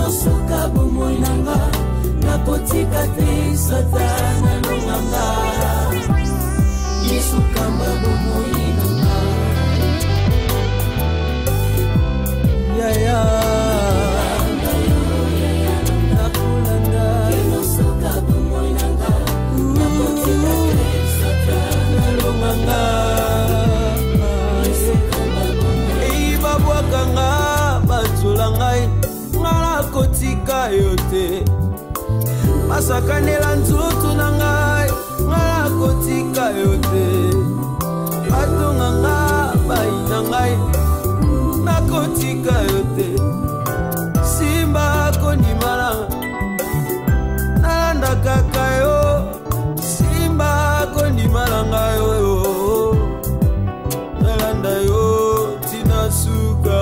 Kinosuka bumoinanga nakotika te satana longanga Yesu kamba bumoinanga ya ya nakulanda Kinosuka bumoinanga nakotika te satana longanga Yesu kamba bumoinanga ei babwakanga batsulangai kotika yote masakanela nzutu na ngai ngala kotika yote atunga nga baina ngai nakotika yote simba kondimala nalanda kaka yo simba kondimala ngayo nalanda yo tinasuka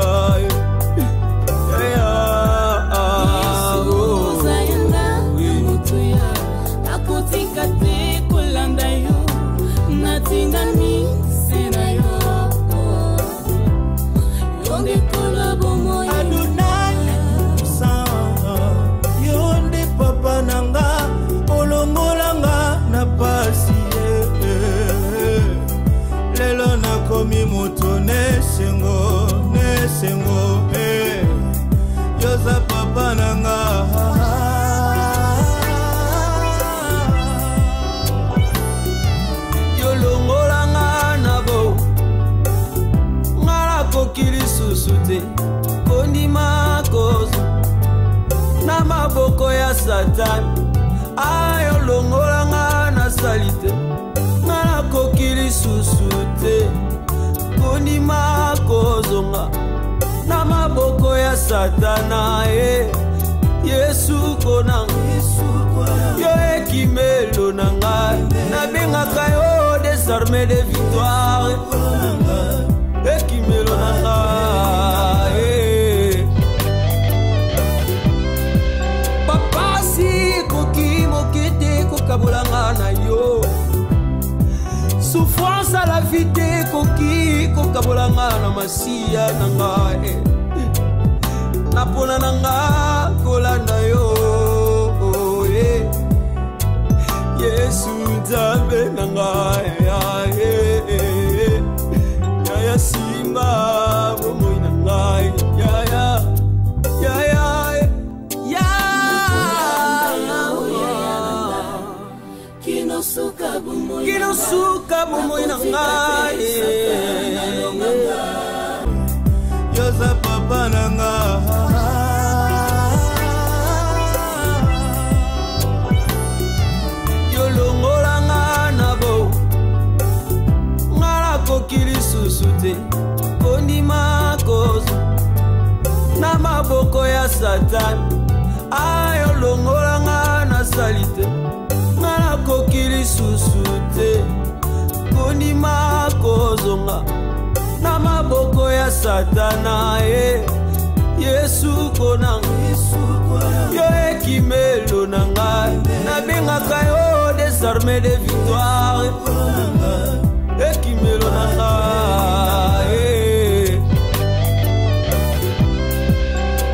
komi moto nesengo yoza papa nanga yolongolanga nabo ngala kokili susute kondima kozo na maboko ya satani ayolongolanga na salite ngala kokili susute kondima kozonga na maboko ya satana Yesu konanga yo ekimelo nanga nabengaka yo des armées de victoire ekimelo nanga papa si koki mokete kokabolanga na yo souffrance à la vie te koki kokabolanga na masiya nanga napona nanga kolanda yo Yesu nzambe nanga ya simba bomoi nanga Kinosuka bomoi nanga yoza papa nanga yolongolanga nabo ngala kokili susute kondima kozo na maboko ya satani ayolongolanga na salite ngala kokili susute kondima kozonga na maboko ya satana Yesu konanga yo ekimelo nanga nabengaka yo des armées de victoire ekimelo nanga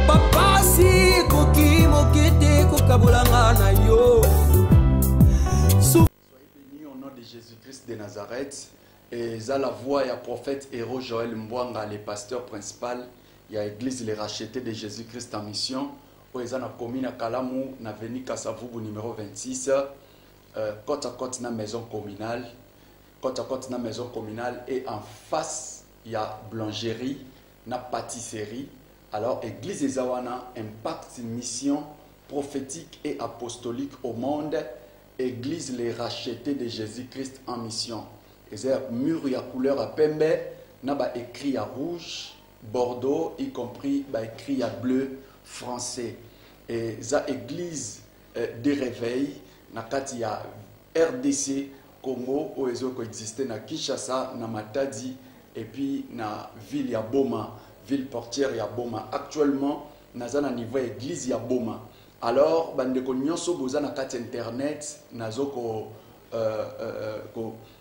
papa si koki mokete kokabolanga na yo. Soyez bénis au nom de Jésus-Christ de Nazareth. Et ça la voix, il y a prophète héros Joël Mbwanga, le pasteur principal. Il y a l'église Les Rachetés de Jésus-Christ en mission. Où ils ont commis à Kalamou, na veni Kasavubu numéro 26, côte à côte na maison communale. Côte à côte na maison communale. Et en face, il y a boulangerie, na pâtisserie. Alors, église Ezawana impacte une mission prophétique et apostolique au monde. Église Les Rachetés de Jésus-Christ en mission. Et c'est mur à couleur à pembe, n'a pas écrit à rouge, bordeaux, y compris bah, écrit à bleu français. Et ça église de réveil, na kati ya RDC Congo, où ils ont existé na Kinshasa, na Matadi, et puis na ville ya Boma, ville portière ya Boma. Actuellement, naza na niveau église ya Boma. Alors, bandeko nyonso boza na kati internet, nazo ko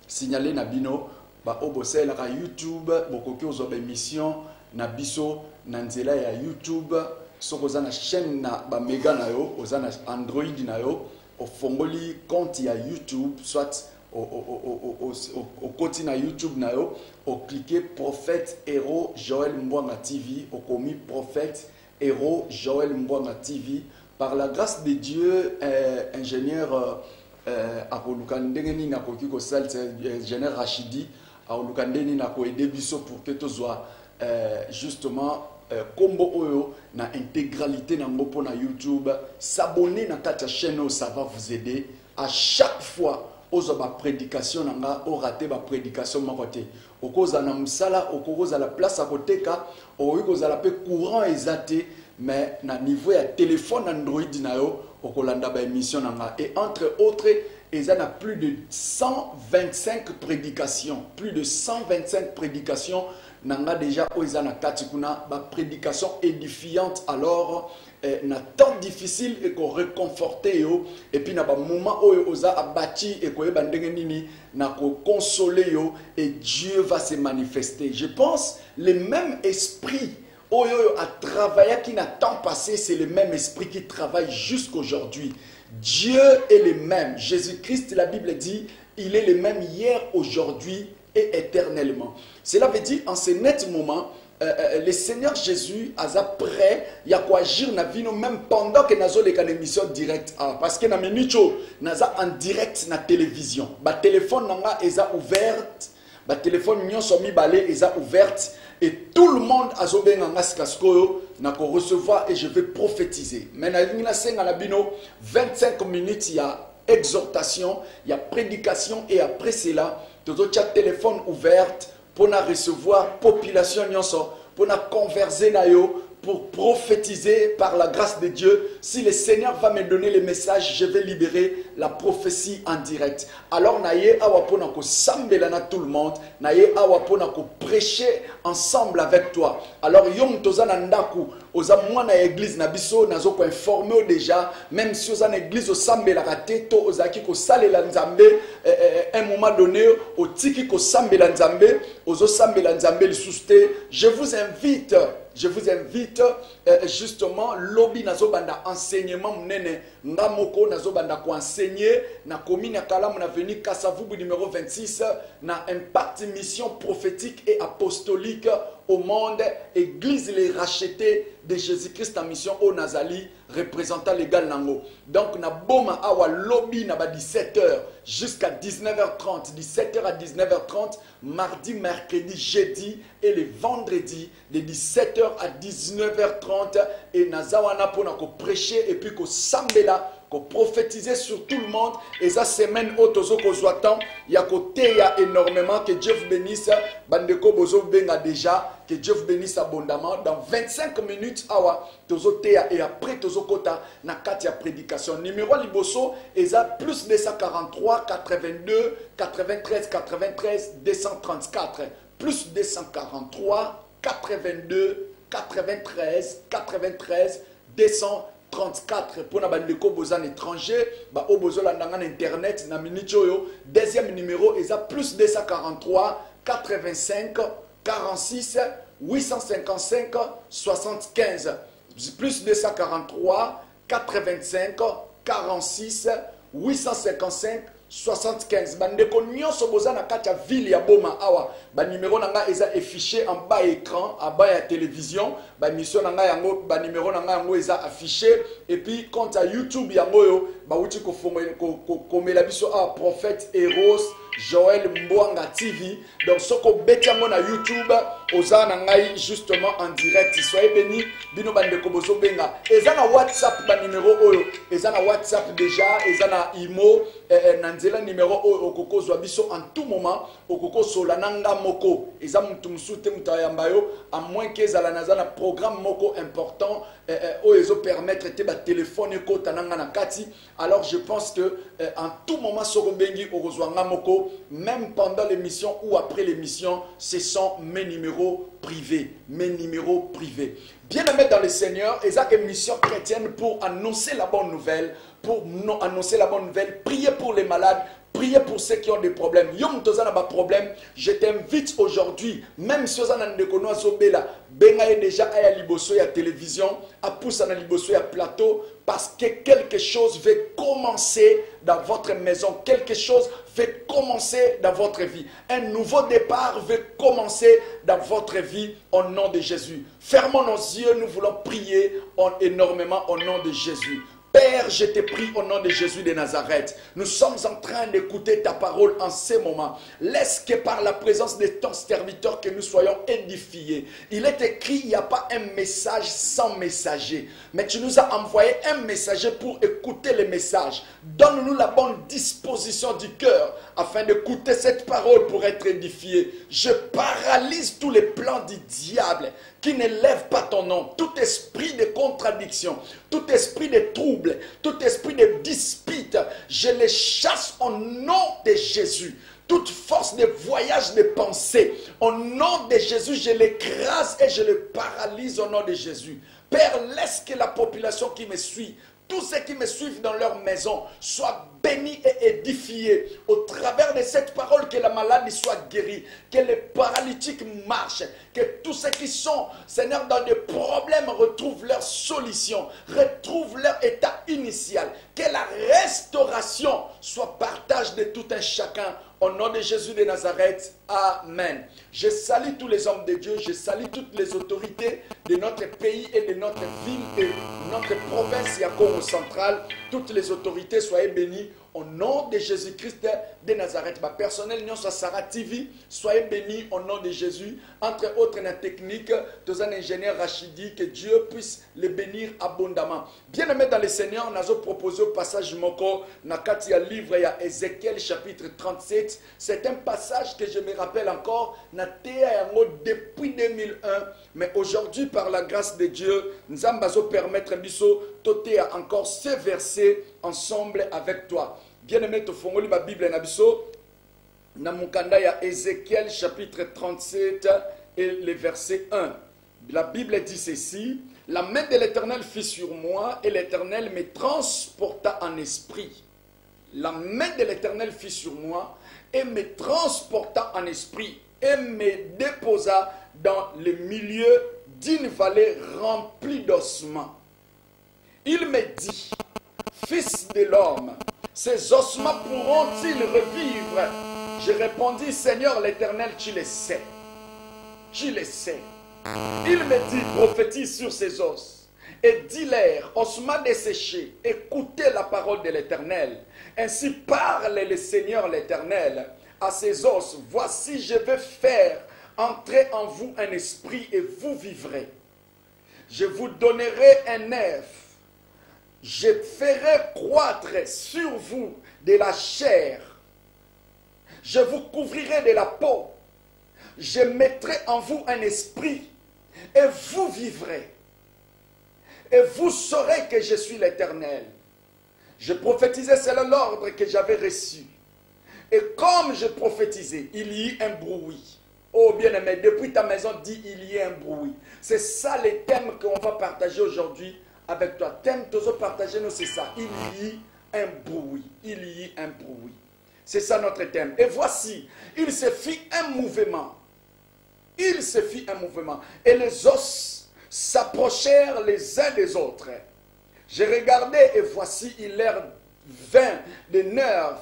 signaler na bino ba obosela ka YouTube bokoki ozoba émission na biso na nzela ya YouTube soko oza na chaîne na ba mega na yo oza na Android na yo ofongoli compte ya YouTube soit au côté na YouTube na yo au cliquer prophète héros Joël Mbwanga TV au commis prophète héros Joël Mbwanga TV par la grâce de Dieu ingénieur akolukandeni na koki ko sal ingénieur Rachidi akolukandeni na ko aider biso pour que tozwa justement combo oyo na intégralité na ngopo na YouTube s'abonner na ta chaîne ça va vous aider à chaque fois ozo ba prédication nanga o raté ba prédication makote okoza na musala okoza la place à côté ka okoza la pe courant exaté mais na niveau ya téléphone Android na yo okolanda ba émission nanga et entre autres ils en a plus de 125 prédications plus de 125 prédications nanga déjà oizana katikuna ba prédication édifiante alors na temps difficile et qu'on réconforter yo et puis na ba moment oyo oza abati et ko yeba ndenge nini na ko consoler yo et Dieu va se manifester. Je pense le même esprit oyo a travaillé qui n'a temps passé, c'est le même esprit qui travaille jusqu'aujourd'hui. Dieu est le même. Jésus-Christ, la Bible dit, il est le même hier, aujourd'hui et éternellement. Cela veut dire, en ce net moment, le Seigneur Jésus a prêt, il y a quoi agir na vino même pendant que nazo les émission direct parce que na minute naza en direct na télévision. Ba téléphone nanga eza ouverte, ba téléphone nyonso mi balé eza ouverte et tout le monde a zo benga ngaskasko na ko recevoir et je vais prophétiser. Mais na ngina senga na bino 25 minutes il y a exhortation, il y a prédication et après cela tout autre téléphone ouverte pour recevoir population nyonso pour converser na yo pour prophétiser par la grâce de Dieu. Si le Seigneur va me donner le message, je vais libérer la prophétie en direct. Alors naye awa pona ko sambela na tout le monde, naye awa pona ko prêcher ensemble avec toi. Alors yom tozana ndaku oza mwana église na biso nazo ko informer déjà même si oza na église o sambela rateto ozaki ko salela nzambe un moment donné o tiki ko sambela nzambe ozo sambela nzambe lisuste. Je vous invite justement lobby nazobanda enseignement mnene ngamoko nazobanda ko enseigner na commune ya Kalamu na venu Kasavubu numéro 26 na impact mission prophétique et apostolique au monde église les rachetés de Jésus-Christ en mission au Nazali représentant légal nango. Donc na boma awa lobby na ba 17h jusqu'à 19h30, 17h à 19h30, mardi, mercredi, jeudi et le vendredi de 17h à 19h30 et nazawana pona ko prêcher et puis ko sambela ko prophétiser sur tout le monde et ça semaine otozo ko zoatan ya côté ya énormément que Dieu vous bénisse bandeko bozo benga déjà que Dieu vous bénisse abondamment dans 25 minutes awa tozo teya et après tozo kota na kati ya prédication numéro liboso eza plus 243 82 93 93 234 plus 243 82 93 93 234 pour na bandeko bozan étranger ba obozo la ndanga internet na minute yo. Deuxième numéro est à plus 243 85 46 855 75 plus 243 85 46 855 75 bandeko nyonso boza na kati ya ville ya Boma awa ba numéro nanga eza affiché en bas écran en bas ya télévision ba mission nanga yango ba numéro nanga yango eza affiché et puis compte à YouTube yango yo ba uti ko komela biso a prophète Eros Joël Mbwanga TV. Donc soko betiango na YouTube oza na ngai justement en direct. Soyez bénis bino bandeko bozo benga eza na WhatsApp ba numéro oyo eza na WhatsApp déjà eza na Imo nanzela numéro oyo okoko zwa biso en tout moment okoko solananga moko eza mutu musute mutayamba yo à moins que ezala na programme moko important oyo ezo permettre te ba téléphone ko tananga na kati. Alors je pense que en tout moment soko bengi okozwanga moko même pendant l'émission ou après l'émission, ce sont mes numéros privés. Mes numéros privés. Bien-aimés dans le Seigneur, et ça une mission chrétienne pour annoncer la bonne nouvelle, pour annoncer la bonne nouvelle, prier pour les malades, priez pour ceux qui ont des problèmes. Yom tozana ba problème, je t'invite aujourd'hui, même si vous avez des connaissances obéla, bengaye déjà à liboso ya télévision, à pousser na liboso ya plateau, parce que quelque chose va commencer dans votre maison, quelque chose va commencer dans votre vie. Un nouveau départ va commencer dans votre vie au nom de Jésus. Fermons nos yeux, nous voulons prier énormément au nom de Jésus. Père, je te prie au nom de Jésus de Nazareth. Nous sommes en train d'écouter ta parole en ces moments. Laisse que par la présence de ton serviteur que nous soyons édifiés. Il est écrit, il n'y a pas un message sans messager. Mais tu nous as envoyé un messager pour écouter le message. Donne-nous la bonne disposition du cœur afin d'écouter cette parole pour être édifié. Je paralyse tous les plans du diable qui ne lève pas ton nom. Tout esprit de contradiction, tout esprit de trouble, tout esprit de dispute, je les chasse au nom de Jésus. Toute force de voyage de pensée, au nom de Jésus, je l'écrase et je le paralyse au nom de Jésus. Père, laisse que la population qui me suit, tous ceux qui me suivent dans leur maison, soient bénis et édifiés au travers de cette parole, que la maladie soit guérie, que les paralytiques marchent, que tous ceux qui sont, Seigneur, dans des problèmes retrouvent leur solution, retrouvent leur état initial, que la restauration soit partage de tout un chacun. Au nom de Jésus de Nazareth, Amen. Je salue tous les hommes de Dieu, je salue toutes les autorités de notre pays et de notre ville, de notre province, Congo central. Toutes les autorités, soyez bénies. Au nom de Jésus-Christ de Nazareth, ma personnel, nous sommes Sarah TV, soyez bénis au nom de Jésus. Entre autres, la technique, tous un ingénieur Rachidi, que Dieu puisse les bénir abondamment. Bien aimé dans le Seigneur, nous avons proposé au passage Moko, Nakati a livre, il y a Ézéchiel chapitre 37. C'est un passage que je me rappelle encore, depuis 2001. Mais aujourd'hui, par la grâce de Dieu, nous allons permettre à encore ce verset ensemble avec toi. Bien-aimé, tu fongoli ma Bible na biso na mukanda ya Ézéchiel chapitre 37 et le verset 1. La Bible dit ceci: la main de l'Éternel fut sur moi et l'Éternel me transporta en esprit. La main de l'Éternel fut sur moi et me transporta en esprit et me déposa dans le milieu d'une vallée remplie d'ossements. Il me dit: fils de l'homme, ces ossements pourront-ils revivre? Je répondis: Seigneur l'Éternel, tu le sais. Tu le sais. Il me dit: prophétise sur ces os et dis-leur, ossements desséchés, écoutez la parole de l'Éternel. Ainsi parle le Seigneur l'Éternel à ces os: voici, je vais faire entrer en vous un esprit et vous vivrez. Je vous donnerai un œuf. Je ferai croître sur vous de la chair. Je vous couvrirai de la peau. Je mettrai en vous un esprit et vous vivrez. Et vous saurez que je suis l'Éternel. Je prophétisais selon l'ordre que j'avais reçu. Et comme je prophétisais, il y eut un bruit. Oh bien-aimé, depuis ta maison, dis il y a un bruit. C'est ça les thèmes qu'on va partager aujourd'hui avec toi. Thème que nous partager, c'est ça. Il y eut un bruit. Il y eut un bruit. C'est ça notre thème. Et voici, il se fit un mouvement. Il se fit un mouvement. Et les os s'approchèrent les uns des autres. J'ai regardé et voici, il leur vint des nerfs.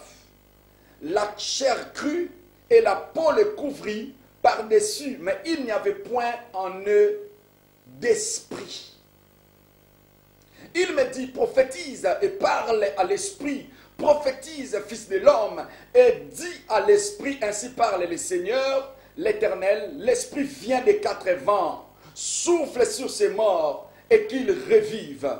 La chair crue et la peau les couvrit par-dessus, mais il n'y avait point en eux d'esprit. Il me dit: prophétise et parle à l'esprit. Prophétise, fils de l'homme, et dis à l'esprit: ainsi parle le Seigneur, l'Éternel. L'esprit vient des quatre vents, souffle sur ces morts et qu'ils revivent.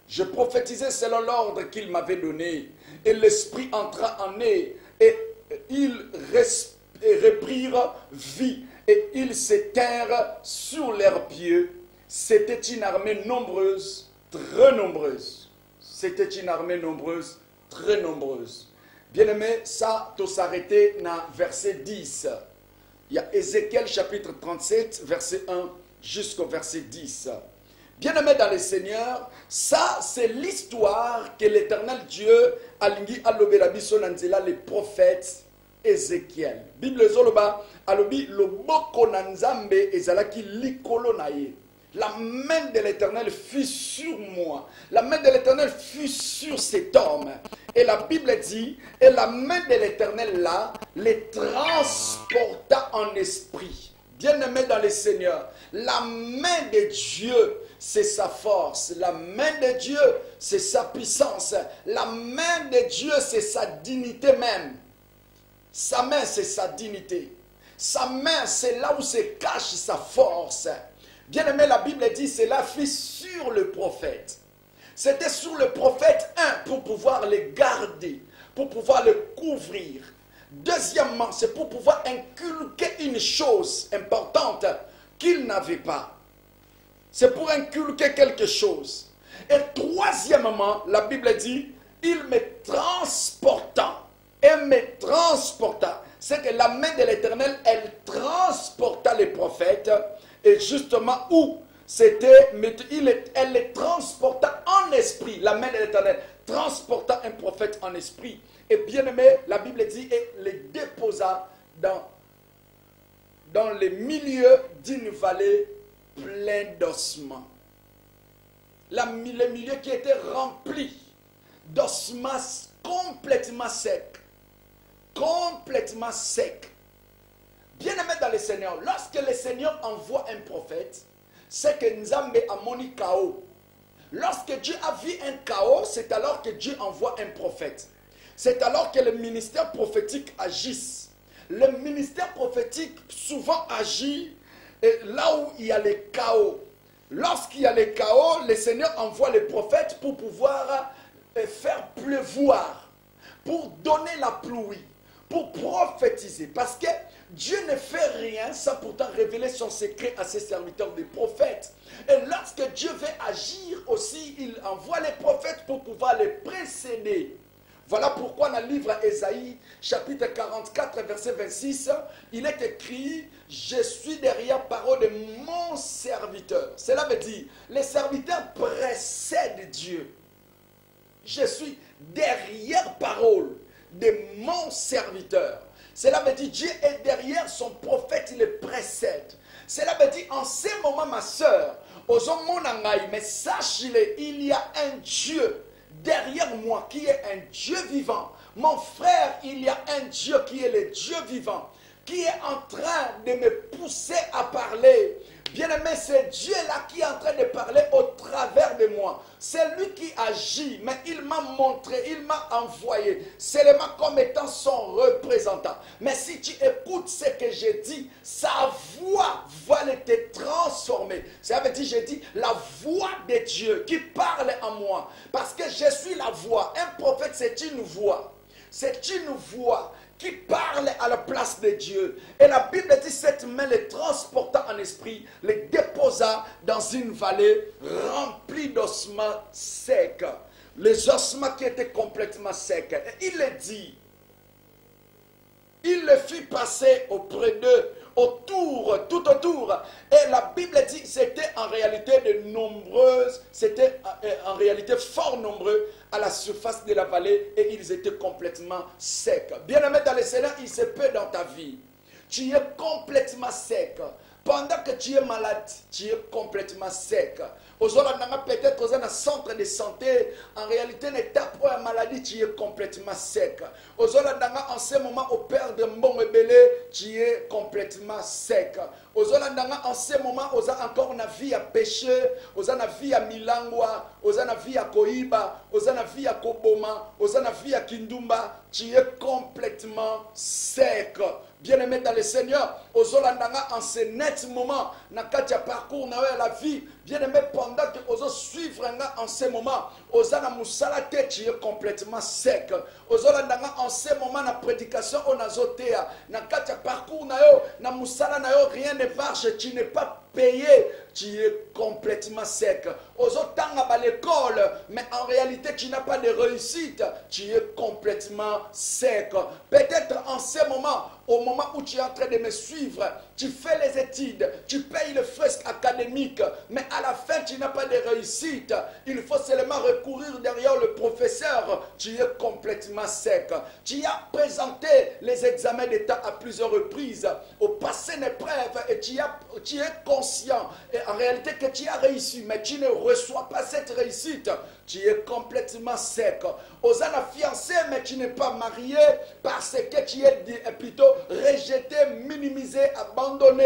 Je prophétisais selon l'ordre qu'il m'avait donné, et l'esprit entra en eux, et ils reprirent vie, et ils s'éteinrent sur leurs pieds. C'était une armée nombreuse, très nombreuse. C'était une armée nombreuse, très nombreuse. Bien-aimé, ça, tu s'arrêter dans verset 10. Il y a Ézéchiel chapitre 37, verset 1 jusqu'au verset 10. Bien-aimés dans le Seigneur, ça c'est l'histoire que l'Éternel Dieu alingi alobela biso nanzela les prophètes Ézéchiel. Bible zoloba alobi loboko na Nzambe ezalaki likolo na ye. La main de l'Éternel fut sur moi. La main de l'Éternel fut sur cet homme. Et la Bible dit, et la main de l'Éternel là, les transporta en esprit. Bien-aimés dans le Seigneur, la main de Dieu, c'est sa force. La main de Dieu, c'est sa puissance. La main de Dieu, c'est sa dignité même. Sa main, c'est sa dignité. Sa main, c'est là où se cache sa force. Bien-aimé, la Bible dit, cela fut sur le prophète. C'était sur le prophète, pour pouvoir le garder, pour pouvoir le couvrir. Deuxièmement, c'est pour pouvoir inculquer une chose importante qu'il n'avait pas. C'est pour inculquer quelque chose. Et troisièmement, la Bible dit, il me transporta. Et me transporta. C'est que la main de l'Éternel, elle transporta les prophètes. Et justement où c'était, elle les transporta en esprit. La main de l'Éternel transporta un prophète en esprit. Et bien aimé, la Bible dit, et les déposa dans le milieu d'une vallée pleine d'ossements. Le milieu qui était rempli d'ossements complètement secs. Complètement secs. Bien-aimé dans le Seigneur, lorsque le Seigneur envoie un prophète, c'est que Nzambe a moni chaos. Lorsque Dieu a vu un chaos, c'est alors que Dieu envoie un prophète. C'est alors que le ministère prophétique agisse. Le ministère prophétique souvent agit là où il y a le chaos. Lorsqu'il y a le chaos, le Seigneur envoie les prophètes pour pouvoir faire pleuvoir, pour donner la pluie, pour prophétiser. Parce que Dieu ne fait rien sans pourtant révéler son secret à ses serviteurs, des prophètes. Et lorsque Dieu veut agir aussi, il envoie les prophètes pour pouvoir les précéder. Voilà pourquoi dans le livre Ésaïe, chapitre 44, verset 26, il est écrit « Je suis derrière parole de mon serviteur ». Cela veut dire, les serviteurs précèdent Dieu. Je suis derrière parole de mon serviteur. Cela veut dire Dieu est derrière son prophète, il le précède. Cela veut dire en ce moment, ma soeur, mais sache-le, il y a un Dieu derrière moi qui est un Dieu vivant. Mon frère, il y a un Dieu qui est le Dieu vivant, qui est en train de me pousser à parler. Bien-aimé, c'est Dieu-là qui est en train de parler au travers de moi. C'est lui qui agit, mais il m'a montré, il m'a envoyé, seulement comme étant son représentant. Mais si tu écoutes ce que j'ai dit, sa voix va te transformer. Ça veut dire, j'ai dit, la voix de Dieu qui parle en moi. Parce que je suis la voix. Un prophète, c'est une voix. C'est une voix qui parle à la place de Dieu. Et la Bible dit, cette main les transporta en esprit, les déposa dans une vallée remplie d'ossements secs. Les ossements qui étaient complètement secs. Et il le dit, il le fit passer auprès d'eux, autour, tout autour. Et la Bible dit, c'était en réalité de nombreuses, c'était en réalité fort nombreux à la surface de la vallée et ils étaient complètement secs. Bien-aimé dans le Seigneur, il se peut dans ta vie. Tu es complètement sec. Pendant que tu es malade, tu es complètement sec. Peut-être dans un centre de santé, en réalité, l'étape où la maladie, tu es complètement sec. En ce moment, au père de bon ébélé, tu es complètement sec. En ce moment, on a encore une vie à péché, on a une vie à Milangwa, on a une vie à Koiba, on a une vie à Koboma, on a une vie à Kindumba, tu es complètement sec. Bien-aimé dans le Seigneur, en ce net moment, dans le parcours de la vie, bien-aimé, pendant que vous suivez en ce moment, vous avez tu es complètement sec. En ce moment, dans la prédication, on a zoté, dans le parcours, rien ne marche, tu n'es pas payé, tu es complètement sec. Aux autres à l'école, mais en réalité tu n'as pas de réussite, tu es complètement sec. Peut-être en ce moment, au moment où tu es en train de me suivre, tu fais les études, tu payes les frais académiques, mais à la fin, tu n'as pas de réussite. Il faut seulement recourir derrière le professeur. Tu es complètement sec. Tu as présenté les examens d'État à plusieurs reprises, au passé une épreuve, et tu es conscient, et en réalité que tu as réussi, mais tu ne reçois pas cette réussite. Tu es complètement sec. Osana fiancé, mais tu n'es pas marié parce que tu es plutôt rejeté, minimisé, abandonné,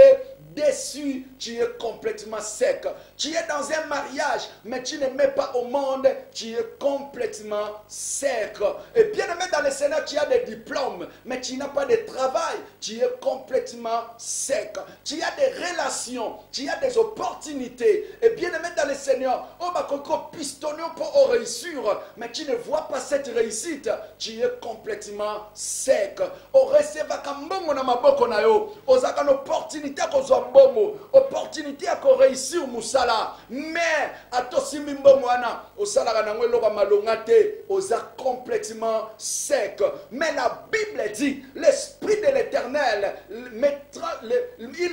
déçu. Tu es complètement sec. Tu es dans un mariage, mais tu ne mets pas au monde. Tu es complètement sec. Et bien aimé dans le Seigneur, tu as des diplômes, mais tu n'as pas de travail. Tu es complètement sec. Tu as des relations, tu as des opportunités. Et bien aimé dans le Seigneur, on va pistonner pour réussir, mais tu ne vois pas cette réussite. Tu es complètement sec. On recevra kambongo na maboko na yo. Ozaka une opportunité à mbongo, opportunité à réussir musala, mais atosimbi mbongo ana osala na ngwe loka malongate, oza complètement sec. Mais la Bible dit, l'esprit de l'Éternel il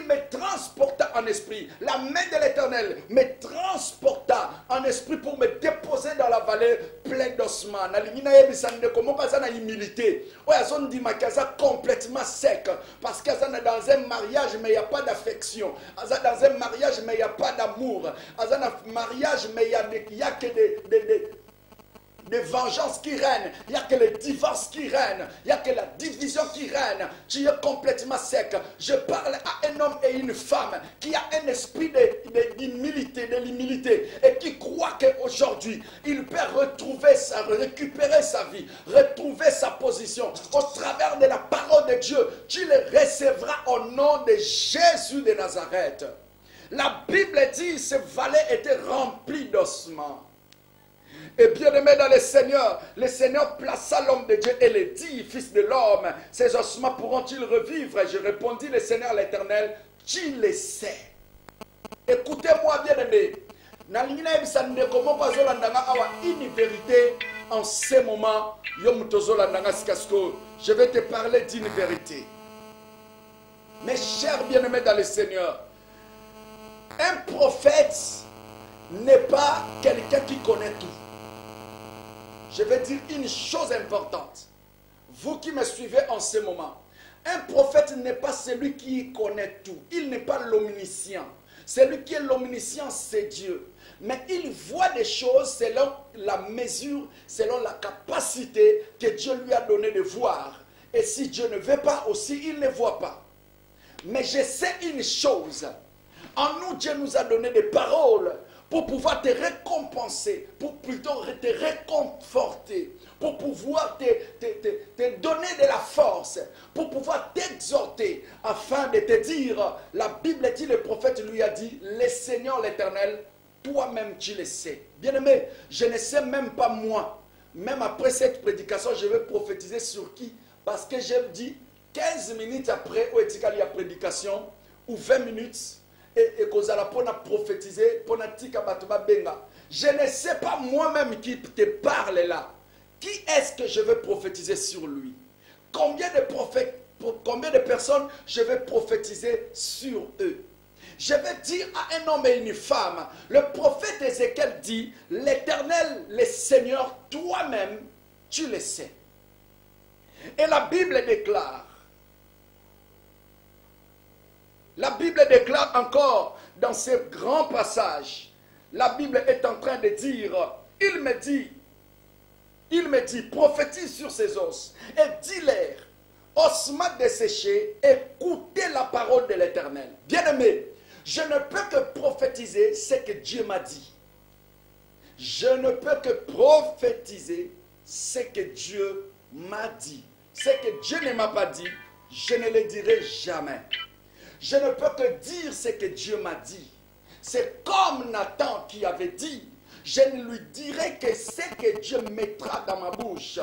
me transporta en esprit. La main de l'Éternel me transporta en esprit pour me déposer dans la vallée pleine d'ossements. Nalimina yebisande comment kaza na humilité. Oya son di makaza complètement sec parce qu'aza dans un mariage mais il n'y a pas d'affection. Aza dans un mariage mais il n'y a pas d'amour. Aza dans un mariage mais il y a que des vengeances qui règnent, il n'y a que les divorces qui règnent, il n'y a que la division qui règne. Tu es complètement sec. Je parle à un homme et une femme qui a un esprit d'humilité, de l'humilité, et qui croit qu'aujourd'hui, il peut récupérer sa vie, retrouver sa position au travers de la parole de Dieu. Tu le recevras au nom de Jésus de Nazareth. La Bible dit que ce vallée était remplie d'ossements. Et bien aimé dans le Seigneur plaça l'homme de Dieu et le dit, fils de l'homme, ces ossements pourront-ils revivre? Et je répondis, le Seigneur l'Éternel, tu le sais. Écoutez-moi bien aimé. Une vérité en ce moment, je vais te parler d'une vérité. Mes chers bien-aimés dans le Seigneur, un prophète n'est pas quelqu'un qui connaît tout. Je vais dire une chose importante. Vous qui me suivez en ce moment, un prophète n'est pas celui qui connaît tout. Il n'est pas l'omniscient. Celui qui est l'omniscient, c'est Dieu. Mais il voit des choses selon la mesure, selon la capacité que Dieu lui a donné de voir. Et si Dieu ne veut pas aussi, il ne voit pas. Mais je sais une chose. En nous, Dieu nous a donné des paroles pour pouvoir te récompenser, pour plutôt te réconforter, pour pouvoir te donner de la force, pour pouvoir t'exhorter, afin de te dire, la Bible dit, le prophète lui a dit, le Seigneur l'Éternel, toi-même tu le sais. Bien-aimé, je ne sais même pas moi, même après cette prédication, je vais prophétiser sur qui, parce que j'ai dit, 15 minutes après, où est-il qu'il y a prédication, ou 20 minutes, et qu'on a prophétisé, je ne sais pas moi-même qui te parle là. Qui est-ce que je vais prophétiser sur lui? Combien de prophètes, combien de personnes je vais prophétiser sur eux? Je vais dire à un homme et une femme, le prophète Ézéchiel dit, l'Éternel, le Seigneur, toi-même, tu le sais. Et la Bible déclare, encore dans ce grand passage, la Bible est en train de dire, il me dit, prophétise sur ces os et dis-leur, ossements desséchés, écoutez la parole de l'Éternel. Bien-aimé, je ne peux que prophétiser ce que Dieu m'a dit. Je ne peux que prophétiser ce que Dieu m'a dit. Ce que Dieu ne m'a pas dit, je ne le dirai jamais. Je ne peux que dire ce que Dieu m'a dit. C'est comme Nathan qui avait dit, je ne lui dirai que ce que Dieu mettra dans ma bouche.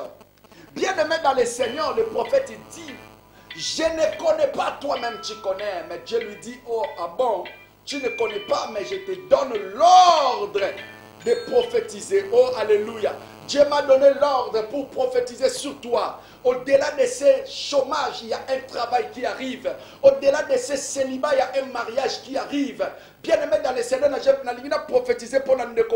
Bien-aimé dans le Seigneur, le prophète dit, je ne connais pas, toi-même tu connais. Mais Dieu lui dit, oh, ah bon, tu ne connais pas, mais je te donne l'ordre de prophétiser. Oh, alléluia. Dieu m'a donné l'ordre pour prophétiser sur toi. Au-delà de ces chômages, il y a un travail qui arrive. Au-delà de ces célibats, il y a un mariage qui arrive. Bien-aimé dans les Seigneur, je prophétisé pour la et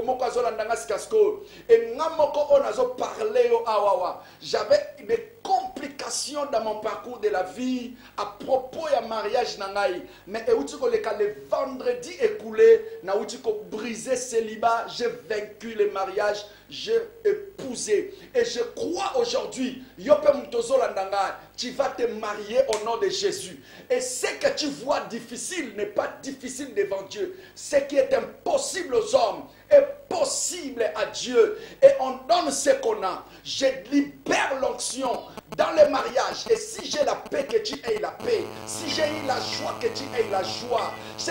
j'avais des complications dans mon parcours de la vie à propos du mariage. Mais le vendredi écoulé, brisé célibat, j'ai vaincu le mariage, j'ai épousé. Et je crois aujourd'hui, tu vas te marier au nom de Jésus. Et ce que tu vois difficile n'est pas difficile devant Dieu. Ce qui est impossible aux hommes est possible à Dieu. Et on donne ce qu'on a. Je libère l'onction dans le mariage. Et si j'ai la paix, que tu aies la paix. Si j'ai eu la joie, que tu aies la joie. Si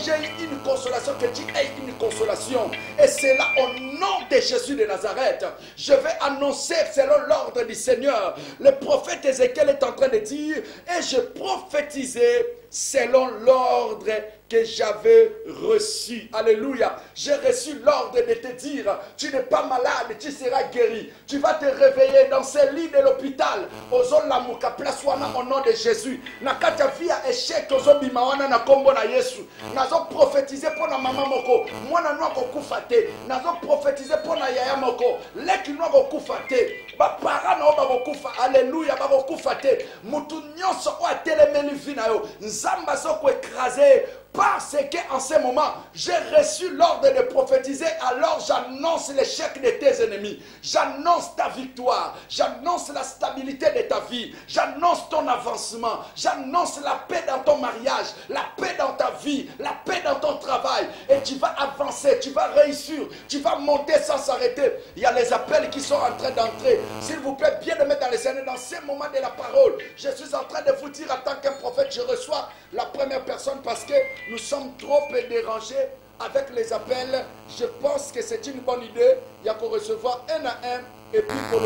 j'ai eu une consolation, que tu aies une consolation. Et c'est là au nom de Jésus de Nazareth. Je vais annoncer selon l'ordre du Seigneur. Le prophète Ézéchiel est en train de dire, et je prophétisais selon l'ordre que j'avais reçu. Alléluia. J'ai reçu l'ordre de te dire, tu n'es pas malade, tu seras guéri. Tu vas te réveiller dans ce lit de l'hôpital. Ozolamuka plaswana au nom de Jésus. Nakata via échec ozobimawana na kombo na Yesu. Nazo prophétiser pour na maman moko. Mwana noko kufate. Nazo prophétiser pour na yaya moko. Leki noko kufate. Ba para na oba kufa. Alléluia ba kufate. Mutu nyonso o atelemeli vina yo. Nzamba soko écraser. Parce qu'en ce moment, j'ai reçu l'ordre de prophétiser, alors j'annonce l'échec de tes ennemis. J'annonce ta victoire. J'annonce la stabilité de ta vie. J'annonce ton avancement. J'annonce la paix dans ton mariage, la paix dans ta vie, la paix dans ton travail. Et tu vas avancer, tu vas réussir, tu vas monter sans s'arrêter. Il y a les appels qui sont en train d'entrer. S'il vous plaît, bien de mettre dans les scènes, dans ces moments de la parole, je suis en train de vous dire en tant qu'un prophète, je reçois la première personne parce que nous sommes trop dérangés avec les appels. Je pense que c'est une bonne idée. Il y a qu'à recevoir un à un. Et puis pour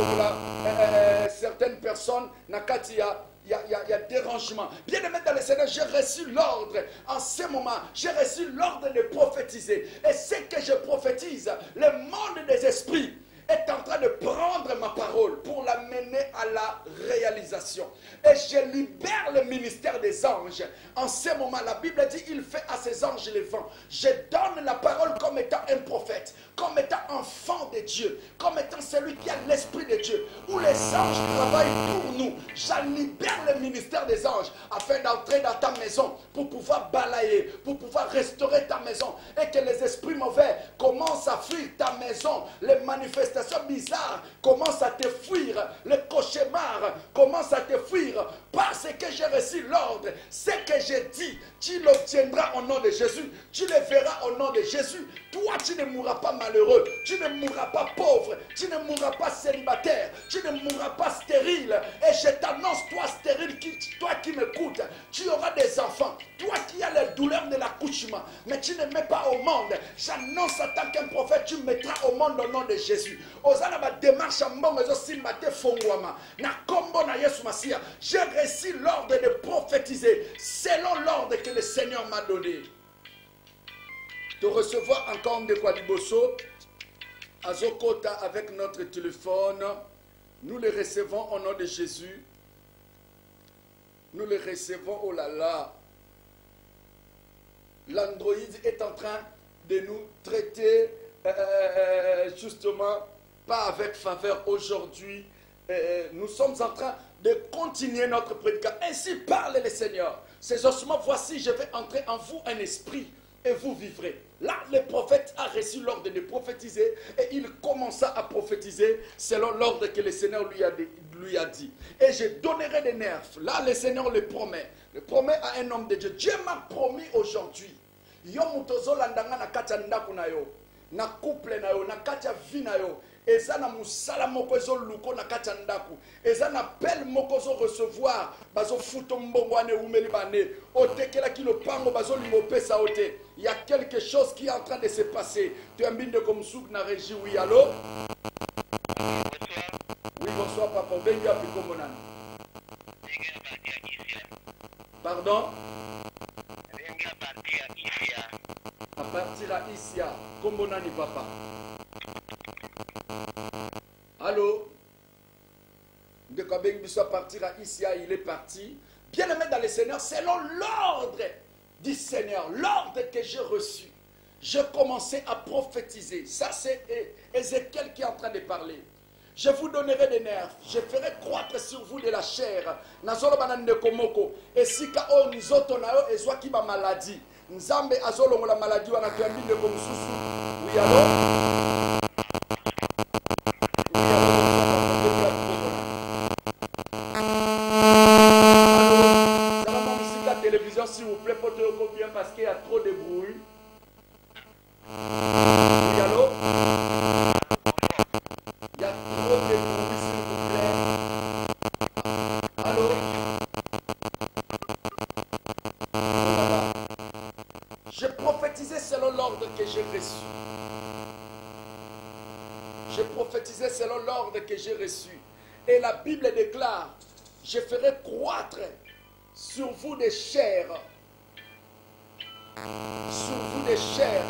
certaines personnes, il y a dérangement. Bien aimé dans le Seigneur, j'ai reçu l'ordre. En ce moment, j'ai reçu l'ordre de prophétiser. Et ce que je prophétise, le monde des esprits est en train de prendre ma parole pour la mener à la réalisation. Et je libère le ministère des anges. En ce moment, la Bible dit, il fait à ses anges les vents. Je donne la parole comme étant un prophète, comme étant enfant de Dieu, comme étant celui qui a l'esprit de Dieu, où les anges travaillent pour nous. Je libère le ministère des anges afin d'entrer dans ta maison pour pouvoir balayer, pour pouvoir restaurer ta maison et que les esprits mauvais commencent à fuir ta maison. Les manifestations bizarres commencent à te fuir. Le cauchemar commence à te fuir parce que j'ai reçu l'ordre. Ce que j'ai dit, tu l'obtiendras au nom de Jésus. Tu le verras au nom de Jésus. Toi, tu ne mourras pas malheureux. Tu ne mourras pas pauvre. Tu ne mourras pas célibataire. Tu ne mourras pas stérile. Et je t'annonce, toi stérile, toi qui m'écoutes, tu auras des enfants. Toi qui as les douleurs de l'accouchement, mais tu ne mets pas au monde. J'annonce en tant qu'un prophète, tu mettras au monde au nom de Jésus. Osana ma démarche en bon réseau simate fongwama. Na kombo na Yesu Masia. J'ai reçu l'ordre de prophétiser selon l'ordre que le Seigneur m'a donné. De recevoir encore de quoi Liboso, Azokota avec notre téléphone. Nous le recevons au nom de Jésus. Nous le recevons, oh là là. L'Android est en train de nous traiter justement pas avec faveur aujourd'hui. Nous sommes en train de continuer notre prédication. Ainsi parle le Seigneur. Ces ossements, voici, je vais entrer en vous un esprit et vous vivrez. Là, le prophète a reçu l'ordre de prophétiser et il commença à prophétiser selon l'ordre que le Seigneur lui a dit. Et je donnerai des nerfs. Là, le Seigneur le promet. Le promet à un homme de Dieu. Dieu m'a promis aujourd'hui. Yo mutozo landanga na kati ya ndaku na yo, na couple na yo, na kati ya vie na yo, eza na musala moko ezo luko na kati ya ndaku, eza na appel moko ezo recevoir, bazo futo mbongo ane umeli bane, otekela ki lopango bazo limopesa ote. Il y a quelque chose qui est en train de se passer. Tu es un bin de comme souk na régie, oui, allô? Oui, bonsoir papa, bengi api komonani. Pardon? À partir à Isia, comme on a dit papa. soit partir à Isia, il est parti. Bien aimé dans le Seigneur, selon l'ordre du Seigneur, l'ordre que j'ai reçu, je commençais à prophétiser. Ça, c'est Ézéchiel qui est en train de parler. Je vous donnerai des nerfs, je ferai croître sur vous de la chair. Nazolo banane komoko. Et si ka o nzoto na yo ezwa ki ba maladie. Nzambe azolo la maladie wana tuyambi de komsusu. Oui alors. Télévision s'il vous plaît pour te bien parce qu'il y a trop de bruit. Oui, allô? Il y a trop de bruit s'il vous plaît. Allô? Voilà. Je prophétisais selon l'ordre que j'ai reçu. Je prophétisais selon l'ordre que j'ai reçu. Et la Bible déclare, je ferai croître sur vous des chairs, sur vous des chairs,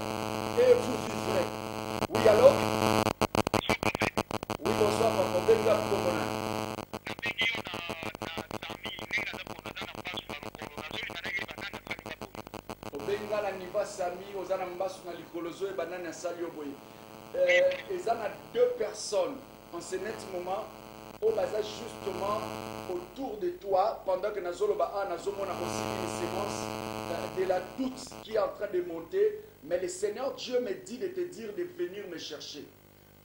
et vous vivrez. Oui, allô? Oui, bonsoir, papa. Benga Komona. Obenga na niva sami, ozana mbasu na likolozo et banana sali oboye. Ezana deux personnes en ce net moment. Au bazar justement autour de toi pendant que Nazoloba a Nazomona aussi une séquence de la doute qui est en train de monter, mais le Seigneur Dieu me dit de te dire de venir me chercher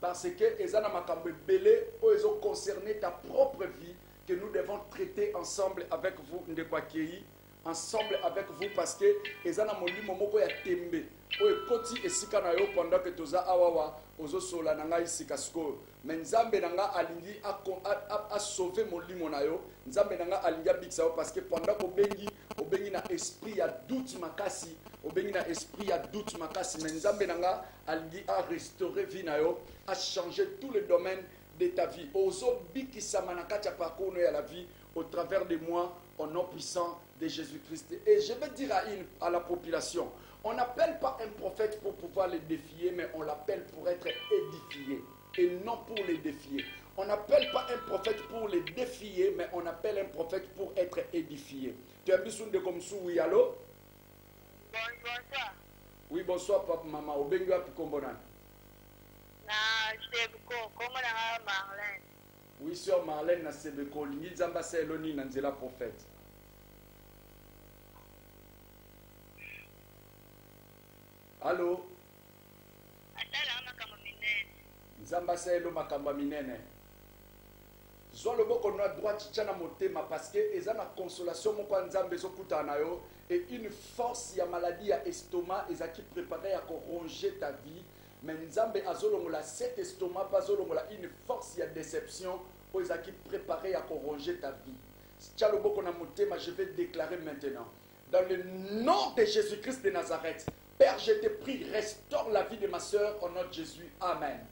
parce que ezana makambo belé ou ils ont concerné ta propre vie que nous devons traiter ensemble avec vous Ndekwakei, ensemble avec vous parce que ezana molimo moko ya tembe o ekoti esika na yo pendant que toza awawa ozo sola nanga isika sko mais nzambe nanga alingi a sauver molimo na yo nzambe nanga alingi abikisa yo parce que pendant ko bengi na esprit ya doute makasi obengi na esprit ya doute makasi mais nzambe nanga alingi a restaurer vie na yo a changer tous les domaines de ta vie ozo bikisa manakati ya parcours ya la vie au travers de moi au nom puissant de Jésus-Christ. Et je vais dire à la population, on n'appelle pas un prophète pour pouvoir les défier, mais on l'appelle pour être édifié et non pour les défier. On n'appelle pas un prophète pour les défier, mais on appelle un prophète pour être édifié. Tu as besoin de comme ça, oui, allô? Bonsoir. Oui, bonsoir, papa, maman. Obenga Pikombonan. Comment Marlène? Oui, sœur Marlène, na Sebeko, Lingi Zamba Seloni, Nanzela prophète. Allô? Zamba Selo Makamba Minene. Zwa le boko na droit tchana motema parce que ezana consolation moko nzambe zokuta na yo et une force ya maladie ya estomac ezaki préparé à ronger ta vie mais nzambe azolongola cet estomac pas zolongola une force ya déception o ezaki préparé à ronger ta vie. Tcha le boko na motema, je vais déclarer maintenant dans le nom de Jésus-Christ de Nazareth. Père, je te prie, restaure la vie de ma soeur au nom de Jésus. Amen.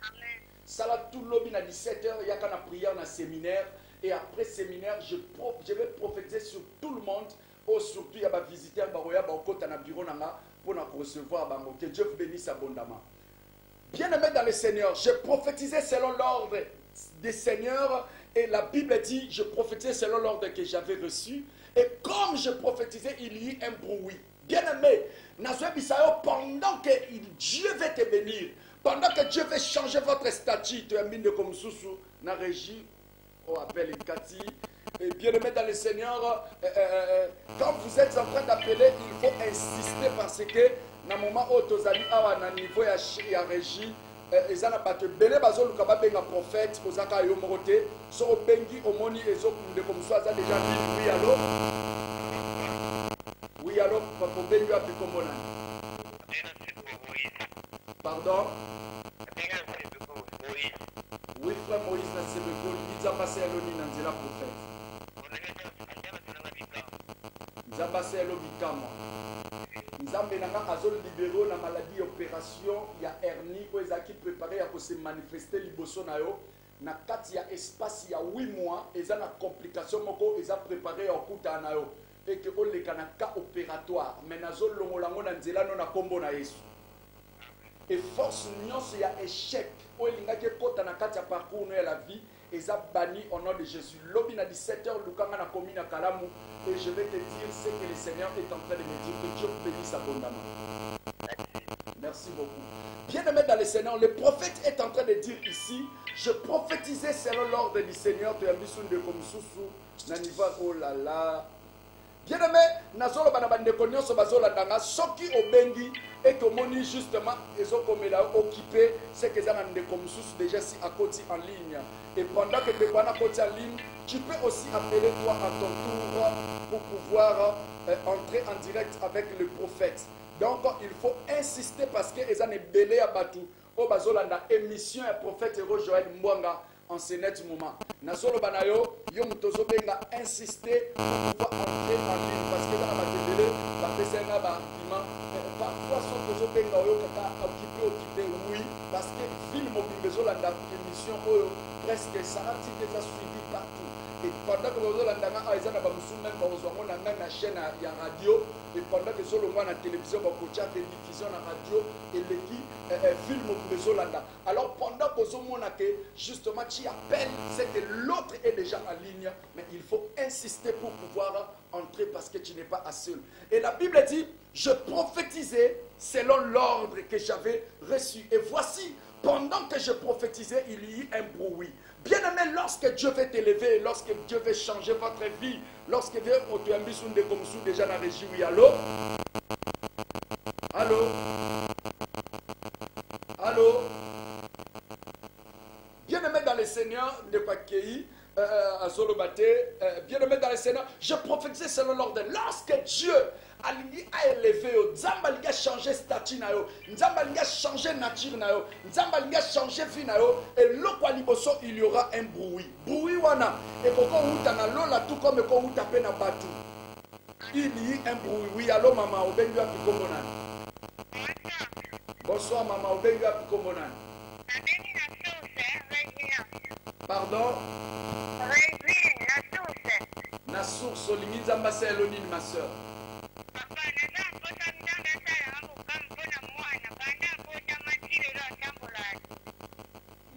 Amen. Salat tout lobby à 17h, il y a qu'à prière dans séminaire. Et après séminaire, je vais prophétiser sur tout le monde. Ou surtout, il y a des visiteurs qui sont dans le bureau pour recevoir. Que Dieu vous bénisse abondamment. Bien-aimé dans le Seigneur, je prophétisais selon l'ordre des seigneurs. Et la Bible dit, je prophétisais selon l'ordre que j'avais reçu. Et comme je prophétisais, il y eut un bruit. Bien-aimé, pendant que Dieu va te bénir, pendant que Dieu va changer votre statut, tu es mis de comme sous na régie, on appelle Kati. Et bien-aimé dans le Seigneur, quand vous êtes en train d'appeler, il faut insister parce que dans le moment où tu as un niveau de régie, ils ont battu belé bazol kaba benga prophète ozaka yo morote so bengi omoni ezo de comme ça déjà dit oui allô. Oui, alors, papa Bengu a pu comprendre. Pardon? Oui, frère Moïse, dans ce béco, il a passé à l'oni dans la prophète. Il a passé à l'obikama. Il a libéré la maladie opération, il y a hernie, où ils ont préparé à se manifester liboso na yo. Na kati ya espace il y a 8 mois, ils ont une complication, ils ont préparé à kuta na yo. Et que on les cas opératoire mais nazol longolango na nzela no na kombo na Yesu et force nyonso ya échec oyo elingaki ekota na kati ya parcours no ya la vie eza banni au nom de Jésus. Lobi na 17h lukanga na commune à Kalamu et je vais te dire ce que le Seigneur est en train de me dire, que Dieu bénisse abondamment. Merci beaucoup. Bien-aimé dans le Seigneur, le prophète est en train de dire ici, je prophétisais selon l'ordre du Seigneur, tu as mis de comme sous naniva oh là là. Bien-aimé, nazolo banabandeko nyonso bazola danga soki obengi et que moni justement ezokomela occupé c'est que ça ndeko mususu déjà si à côté en ligne et pendant que tu es à côté en ligne, tu peux aussi appeler toi à ton tour pour pouvoir entrer en direct avec le prophète. Donc il faut insister parce que ils ont belé à Batou au bazolanda émission un prophète Héros Joël Mwanga en ce net moment. Nasolo banayo yo mutozo benga insister pour pouvoir entrer en ligne parce que dans la télé la personne ba bima parfois son tozo benga yo kaka occupé oui parce que film bezolanda émission presque ça a été déjà suivi partout. Et pendant que vous avez une chaîne à radio, et pendant que vous avez une télévision, vous avez une diffusion à radio, et les films. Alors pendant que vous avez justement, tu appelles, c'est que l'autre est déjà en ligne, mais il faut insister pour pouvoir entrer parce que tu n'es pas à seul. Et la Bible dit, je prophétisais selon l'ordre que j'avais reçu. Et voici, pendant que je prophétisais, il y eut un bruit. Bien-aimé, lorsque Dieu veut t'élever, lorsque Dieu veut changer votre vie, lorsque Dieu veut déjà dans la région, oui, allô? Allô? Allô? Bien-aimé dans le Seigneur, de Kwakéi, à Zolobate, bien-aimé dans le Seigneur, je prophétisais selon l'ordre. Lorsque Dieu a élevé, Nzamba a changé statut, Nzamba a changé nature, Nzamba a changé vie, et l'okwaliboso, il y aura un bruit. Bruit wana, et koko utana lola tout comme koko utape na batu. Il y a un bruit. Oui, allô maman, obengu api komonan. Bonsoir maman, obengu api komonan. Pardon? La source, Olimi Nzamba Selonine, ma soeur.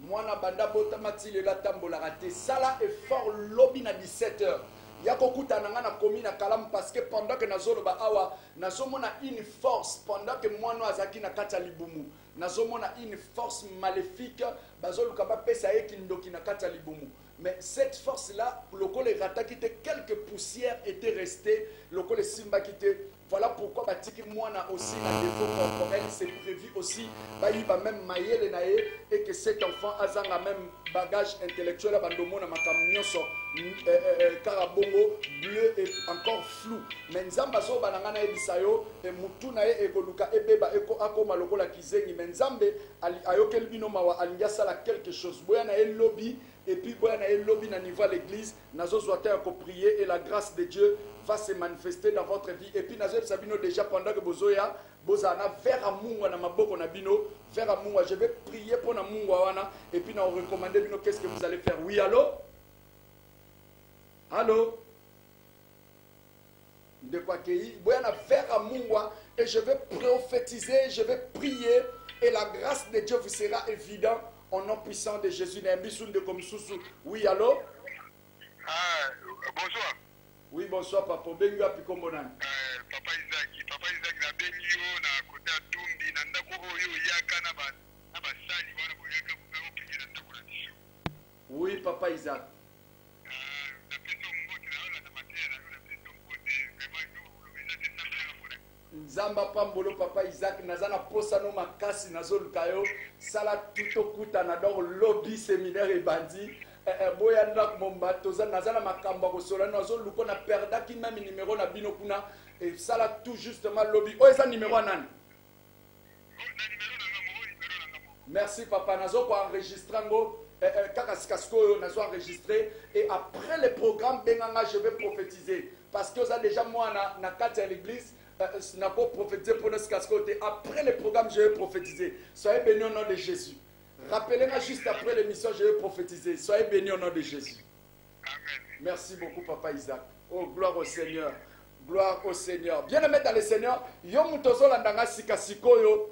Mwana banda bota matile la tambola raté. Sala est fort lobby na 17h. Yako kuta nanga na komi na Kalamu parce que pendant que nazolo ba awa nazomona une force pendant que mwana azaki na kata libumu nazomona une force maléfique bazolo kaba pesa ekindoki na kata libumu. Mais cette force-là, le col rata qui était quelques poussières étaient restées, le col simba qui était. Voilà pourquoi Batiki Mouana aussi un défaut corporel, c'est prévu aussi, il va même mailler les naïs et que cet enfant a un même bagage intellectuel à Bandomona Makamnyoso, Karabongo, bleu et encore flou. Mais Nzambazo Banangana Ebisayo, et Mutunae et Goluka Ebeba Eko Akoma Lokola Kizengi, mais Nzambe Ayokel Binoma Aliasala quelque chose. Boyana El Lobby. Et puis, il y a un lobby à niveau de l'église, nous allons prier et la grâce de Dieu va se manifester dans votre vie. Et puis, nous allons déjà pendant que vous avez vers Amour, vers Amour, je vais prier pour Amour, et puis nous recommander qu'est-ce que vous allez faire. Oui, allô? Allô? De quoi qu'il y a vers Amour, et je vais prophétiser, je vais prier, et la grâce de Dieu vous sera évidente. Au nom puissant de Jésus, oui, allô? Bonsoir. Oui, bonsoir, papa. Bengu api kombonan. Papa Isaac, na benyo na kota tumbi na ndako oyo yaka na ba sali wana boyaka bukako pili na ndako na biso. Oui, papa Isaac. Na peso mbote na ola na matera na peso mbote vraiment nous le message est ça pour Nzamba pambolo papa Isaac nazana posa no makasi nazoluka yo sala tuto kuta na donc lobby séminaire et bandi boya ndak mombato za nazana makamba ko sola nazoluko na perda ki même numéro na bino kuna et sala tout justement lobby o esa numéro nani merci papa nazo ko enregistrer ngo kaka skasko nazo enregistrer et après le programme benganga je vais prophétiser parce que ça déjà moi na kati à l'église n'a pas prophétisé pour notre cascote. Après le programme, je vais prophétiser. Soyez bénis au nom de Jésus. Rappelez-moi juste après l'émission, je vais prophétiser. Soyez bénis au nom de Jésus. Amen. Merci beaucoup, papa Isaac. Oh, gloire au Seigneur. Gloire au Seigneur. Bien-aimé dans le Seigneur, yo mutozo landanga sikasikoyo,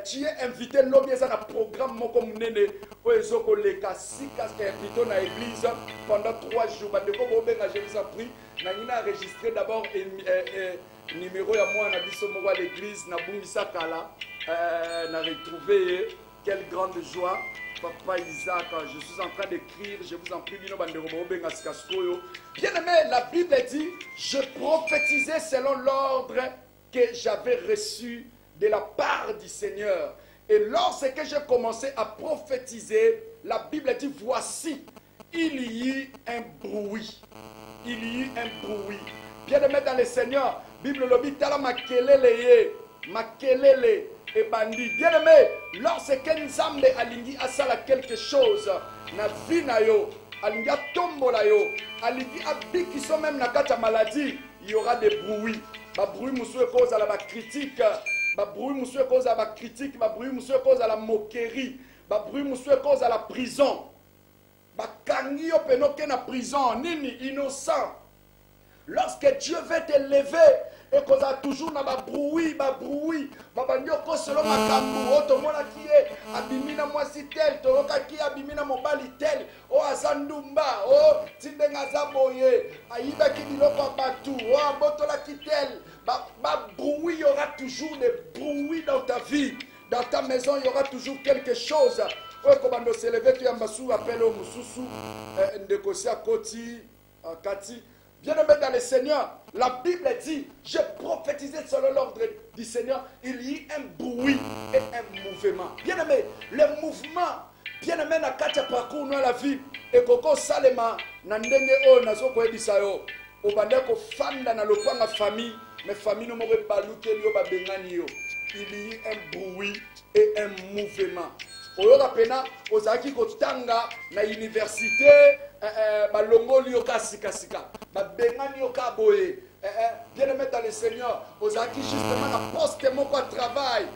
tu es invité lobby ça na programme moko munene o ezoko leka sika invité na église pendant 3 jours. Bandeko bobenga je vous en prie, na ngina enregistrer d'abord numéro ya moi na biso moko à l'église na bungisa kala na retrouver quelle grande joie. Papa Isaac, je suis en train d'écrire, je vous en prie, bien aimé, la Bible dit, je prophétisais selon l'ordre que j'avais reçu de la part du Seigneur. Et lorsque j'ai commencé à prophétiser, la Bible dit, voici, il y eut un bruit. Il y eut un bruit. Bien aimé dans le Seigneur, Bible lobby, tala makelele, makelele. Et bandit, bien aimé, lorsque Nzambe alingi asala quelque chose, na vie na yo, alingi atombola yo, alingi abiki so même na kata maladie, il y aura des bruits. Ba bruit musu cause à la critique, ba bruit musu cause à la critique, ba bruit musu cause à la moquerie, ba bruit musu cause à la prison. Ba kangi yo penoke na prison, nini innocent. Lorsque Dieu veut te lever, et qu'on a toujours na ba bruit, babanyoko selon makambu, otomona qui est abimina mwasi tel, toroka qui abimina mobali tel, o azandumba, o tindenga zaboye, ayiba ki biloko batu, o abotola ki tel, ba bruit, il y aura toujours des bruits dans ta vie, dans ta maison, il y aura toujours quelque chose. O komando se lever, tu ambasu appelle au mususu, ndekosia koti, kati. Bien-aimé dans le Seigneur, la Bible dit, je prophétisais selon l'ordre du Seigneur, il y eut un bruit et un mouvement. Bien-aimé, le mouvement, bien-aimé na katia parcours dans la vie, et koko salema, na ndenge o nazo ko ebisa yo, obande ko fanda na lopanga famille, mais famille no mo baluke yo ba bengani yo. Il y eut un bruit et un mouvement. Oyoka pena ozaki kotanga na université balongoli yoka sikasika babengani yoka boye bien aimé dans le Seigneur ozaki justement na poste moko travail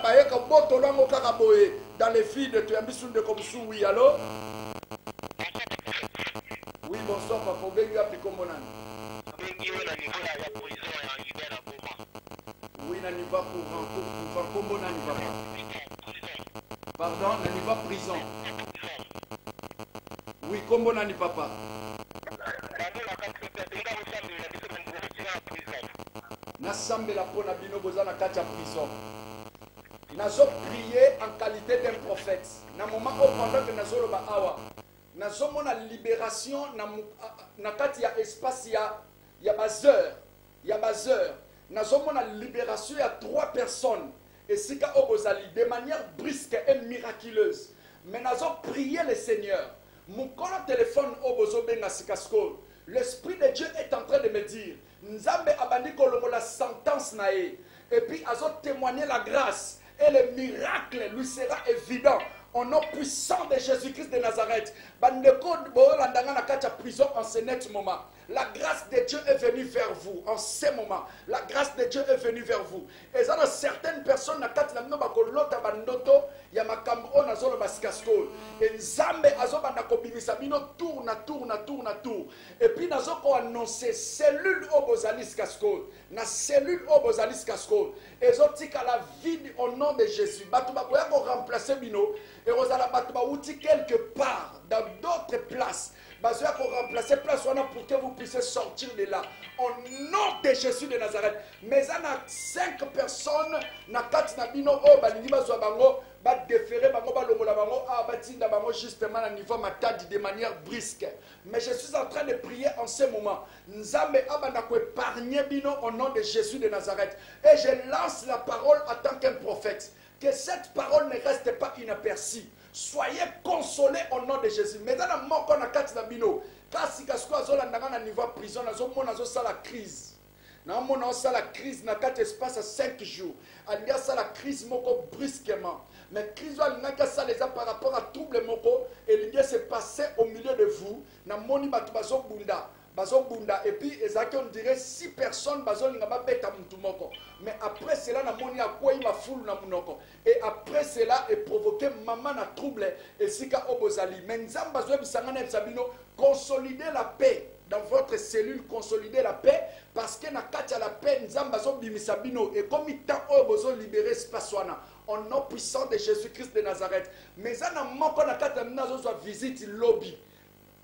bayeka botolo ngo kaka boye dans les filles de Tuyambisu de Komsu. Oui, allô? Oui, bonsoir papa bengi api komonani. Oui, na niveau pour komonani papa. Pardon, na niveau prison. Oui, comment nani papa? Nasambe la pona bino boza na kati ya prison. Nazo prier en qualité d'un prophète. Na moment au pendant que nazo loba awa. Nazo mona libération na kati ya espace ya bazeur. Ya bazeur. Nazo mona libération ya 3 personnes. Et sika obozali de manière brusque et miraculeuse. Mais nazo prier le Seigneur. Mon téléphone au bozo benga sikasko. L'Esprit de Dieu est en train de me dire, Nzambe abandi kolongo la sentence nae. Et puis azo témoigner la grâce et le miracle lui sera évident. Au nom puissant de Jésus-Christ de Nazareth. Bandeko bolandanga na kacha prison en ce net moment. La grâce de Dieu est venue vers vous en ce moment. La grâce de Dieu est venue vers vous. Et ça, certaines personnes na kati na mnoba kolota bandoto ya makambo na zolo basikasko. Et Nzambe azobanda kobimisa bino tour. Et puis nazo ko annoncer cellule obozalis kasko. Na cellule obozalis kasko. Et zotika la vie au nom de Jésus. Batu ba ko remplacer bino. Et Rosala batu ba outi quelque part dans d'autres places. Bazoya pour remplacer place pour que vous puissiez sortir de là. Au nom de Jésus de Nazareth. Mais il y a 5 personnes na kati na bino o balingi bazwa bango ba déférer bango ba longola bango a batinda bango justement à niveau matadi de manière brusque. Mais je suis en train de prier en ce moment. Nzambe abanda ko épargner bino au nom de Jésus de Nazareth. Et je lance la parole en tant qu'un prophète. Que cette parole ne reste pas inaperçue. Soyez consolés au nom de Jésus. Mais dans le monde qu'on a quatre d'abino, kasi kasko azola ndanga na niveau prison, nazo mona zo sa la crise. Na mona sa la crise na quatre espace à 5 jours. Alia sa la crise moko brusquement. Mais crise alinga ka sa les par rapport à trouble moko et l'idée s'est passé au milieu de vous. Na moni batu bazo bunda. bazobunda et puis ezaki on dirait 6 personnes bazolinga babeta mutu moko mais après cela na moni akwa ima fulu na munoko et après cela est provoqué maman na trouble et sika obozali mais nzamba bazoye bisanga na sabino consolider la paix dans votre cellule, consolider la paix parce que na kati la paix nzamba bazobimisa bino et comme temps obozo libérer espace wana au nom puissant de Jésus-Christ de Nazareth mais ça na moko na kati na zo visite lobby.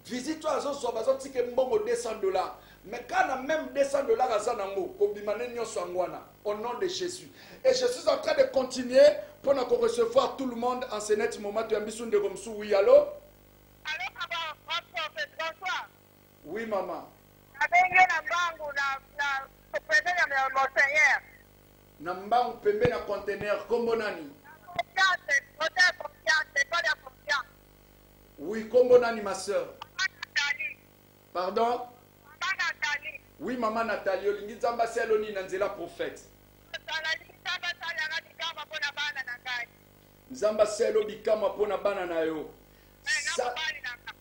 Visite toi à bazoti ke mbongo $200 mais quand on a même $200 à Zanango au nom de Jésus et je suis en train de continuer pour nous recevoir tout le monde en ce net moment tu as mis de comme sous oui allô bonsoir. Oui maman Nambangu pembe na conteneur kombo nani Oui kombo nani ma soeur Pardon? Oui, maman Nathalie, olingi nzamba seloni na nzela prophète. Nzamba selo bikama pona bana na yo.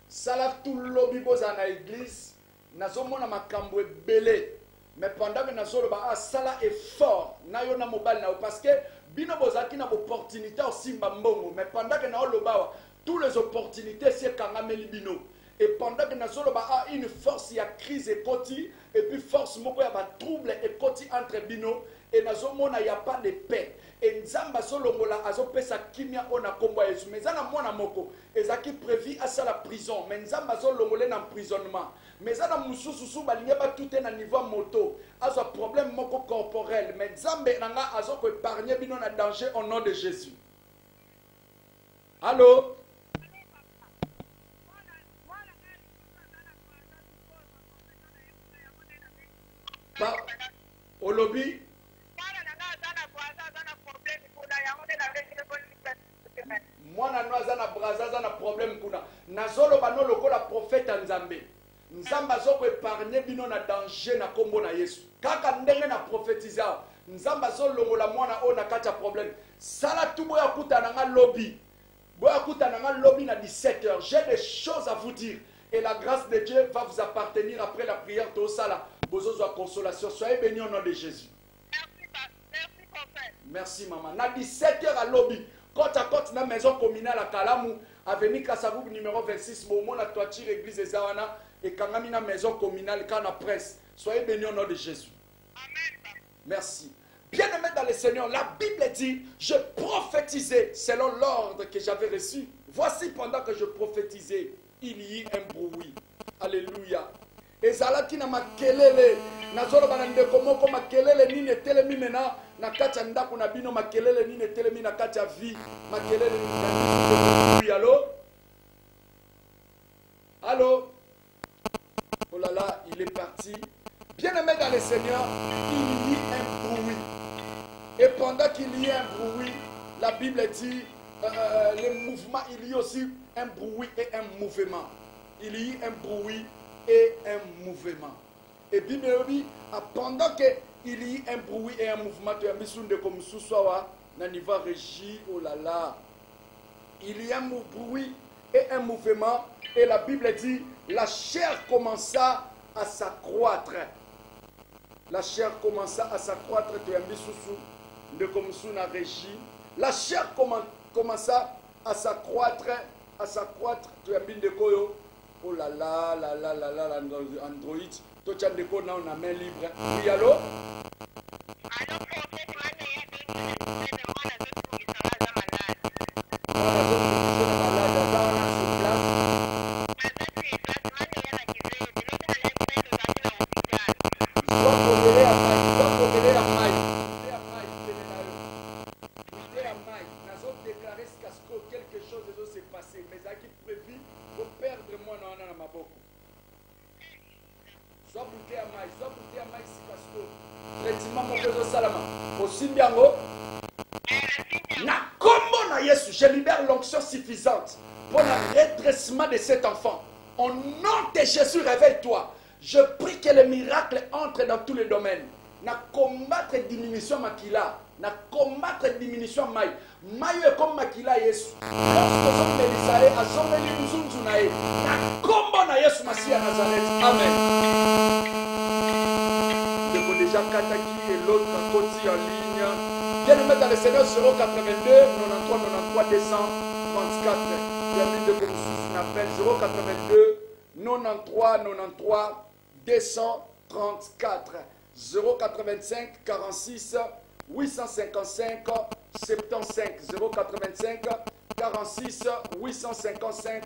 Sala tout lobi boza na église, nazomona makambo ebele. Mais pendant que nazoloba sala effort na yo na mobile na yo parce que bino bozaki na opportunité aussi mbongo, mais pendant que na loba toutes les opportunités c'est kangameli bino. Et pendant que nous avons une force, il y a crise et côté, et puis force, il y a trouble et côté entre bino, et nous avons il n'y a pas de paix. Et nous avons pesa kimia on a combat Yesu. Mais nous avons moko, et ça qui prévu à ça la prison. Mais nous avons en emprisonnement. Mais nous avons mususu balinga ba tout est à niveau moto. Azo problème moko corporel. Mais nous avons épargné bino na danger au nom de Jésus. Allô? Au lobby moi na braza na problème kuna nazolo bano lokola prophète nzambe nzamba zoko épargner bino na danger na kombo na Yesu kaka ndenge na prophétiser nzamba zolongola mwana o na kati problème sala tu boya kutana nga lobby na 17h j'ai des choses à vous dire et la grâce de Dieu va vous appartenir après la prière de Osala. Bozozo à consolation. Soyez bénis au nom de Jésus. Merci, prophète. Merci, maman. Na 17h à lobby. Côte à côte, dans la maison communale à Kalamou, avenue Kassaboub numéro 26, Momo, la toiture église de Zawana, et Kangami, la maison communale, Kana Presse. Soyez bénis au nom de Jésus. Amen. Merci. Bien-aimés dans le Seigneur, la Bible dit, je prophétisais selon l'ordre que j'avais reçu. Voici pendant que je prophétisais, il y eut un bruit. Alléluia. Et zalaki na makelele nazolo bana ndeko moko makelele nini etelemi mena na kati ya ndako na bino makelele nini etelemi na kati ya vie makelele nini allô allô oh là là il est parti bien-aimé dans le Seigneur il y eut un bruit et pendant qu'il y a un bruit la Bible dit le mouvement il y a aussi un bruit et un mouvement il y a un bruit et un mouvement. Et puis, pendant qu'il y a un bruit et un mouvement, tu as mis sur de comme sous-soir, na niveau régie, oh là là. Il y a un bruit et un mouvement, et la Bible dit, la chair commença à s'accroître. La chair commença à s'accroître, tu as mis sous de comme sous la régie. La chair commença à s'accroître, tu as mis de koyo. Oh là là, Android. Toi, tu as des codes dans la main libre. Oui, allô? Quelque chose s'est passé, mais à qui prévu pour perdre moi dans ma boko. Soit bouté à maïs, si Traitement mon réseau salama. Aussi bien na combo na Yesu, je libère l'onction suffisante pour le redressement de cet enfant. Au nom de Jésus, réveille-toi. Je prie que les miracles entrent dans tous les domaines. na combattre diminution makila, na combattre diminution mai. Mai est comme makila Yesu. Lorsque son Melisae a sommeli nzunzu na ye, na kombo na Yesu Masia Nazareth. Amen. Deko déjà Kataki et l'autre à côté en ligne. Viens nous mettre dans le Seigneur 082 93 93 234. Bienvenue de Boursus, on appelle 082 93 93 234. 085 46 855 75. 085 46 855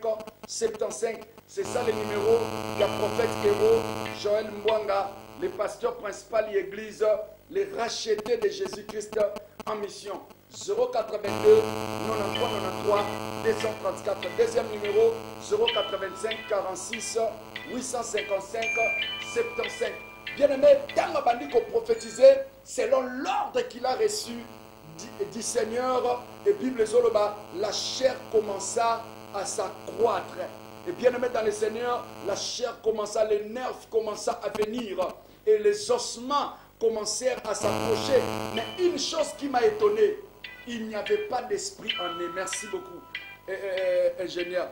75. C'est ça le numéro du prophète héros Joël Mbwanga, le pasteur principal de l'église, les rachetés de Jésus-Christ en mission. 082 93 93 234. Deuxième numéro 085 46 855 75. Bien-aimé, tant que Bandiko prophétisait selon l'ordre qu'il a reçu du Seigneur, et Bible Zoloba, la chair commença à s'accroître. Et bien-aimé dans le Seigneur, la chair commença, les nerfs commençaient à venir et les ossements commencèrent à s'approcher. Mais une chose qui m'a étonné, il n'y avait pas d'esprit en eux. Merci beaucoup, ingénieur.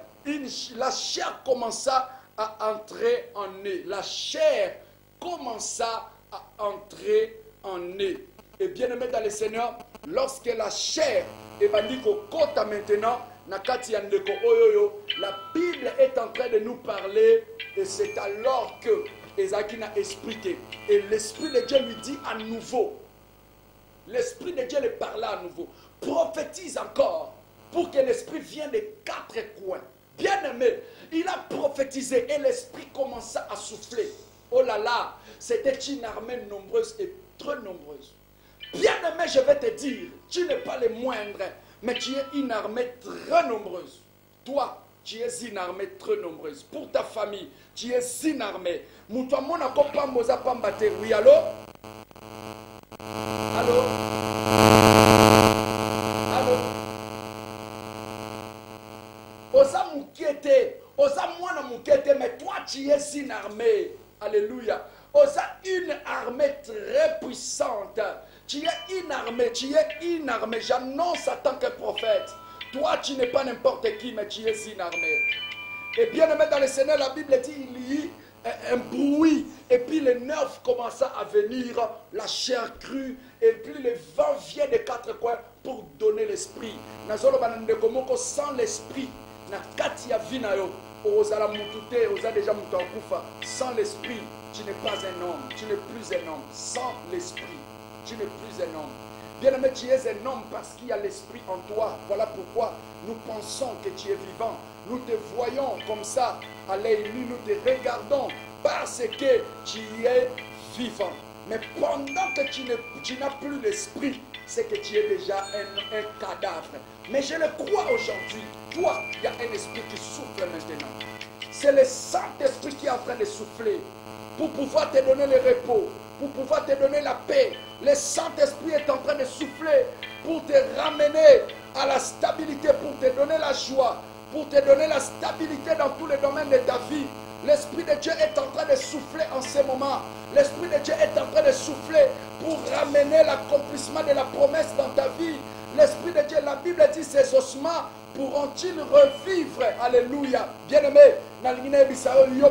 La chair commença à entrer en eux. La chair commença à entrer en eux. Et bien aimé dans le Seigneur, lorsque la chair est kota maintenant, nakati yandeko oyoyo, la Bible est en train de nous parler et c'est alors que Ezaki n'a expliqué. Et l'Esprit de Dieu lui dit à nouveau, l'Esprit de Dieu lui parla à nouveau, prophétise encore pour que l'Esprit vienne des quatre coins. Bien aimé, il a prophétisé et l'Esprit commença à souffler. Oh là là, c'était une armée nombreuse et très nombreuse. Bien aimé, je vais te dire, tu n'es pas le moindre, mais tu es une armée très nombreuse. Toi, tu es une armée très nombreuse. Pour ta famille, tu es une armée. Oui, allô? Allô? Allô? Osa moukete, osa mwana moukete, mais toi, tu es une armée. Alléluia. Osa une armée très puissante. Tu es une armée, tu es une armée. J'annonce en tant que prophète. Toi, tu n'es pas n'importe qui, mais tu es une armée. Et bien aimé dans le Seigneur, la Bible dit il y a un bruit. Et puis les nerfs commençaient à venir, la chair crue. Et puis le vent vient des quatre coins pour donner l'esprit. Sans l'esprit, sans l'esprit, tu n'es pas un homme. Tu n'es plus un homme. Sans l'esprit, tu n'es plus un homme. Bien-aimé, tu es un homme parce qu'il y a l'esprit en toi. Voilà pourquoi nous pensons que tu es vivant. Nous te voyons comme ça à l'œil nu, nous te regardons parce que tu es vivant. Mais pendant que tu n'as plus l'esprit, c'est que tu es déjà un cadavre. Mais je le crois aujourd'hui. Toi, il y a un esprit qui souffle maintenant. C'est le Saint-Esprit qui est en train de souffler pour pouvoir te donner le repos, pour pouvoir te donner la paix. Le Saint-Esprit est en train de souffler pour te ramener à la stabilité, pour te donner la joie, pour te donner la stabilité dans tous les domaines de ta vie. L'Esprit de Dieu est en train de souffler en ce moment. L'Esprit de Dieu est en train de souffler pour ramener l'accomplissement de la promesse dans ta vie. L'Esprit de Dieu, la Bible dit, ces ossements pourront-ils revivre? Alléluia. Bien-aimé,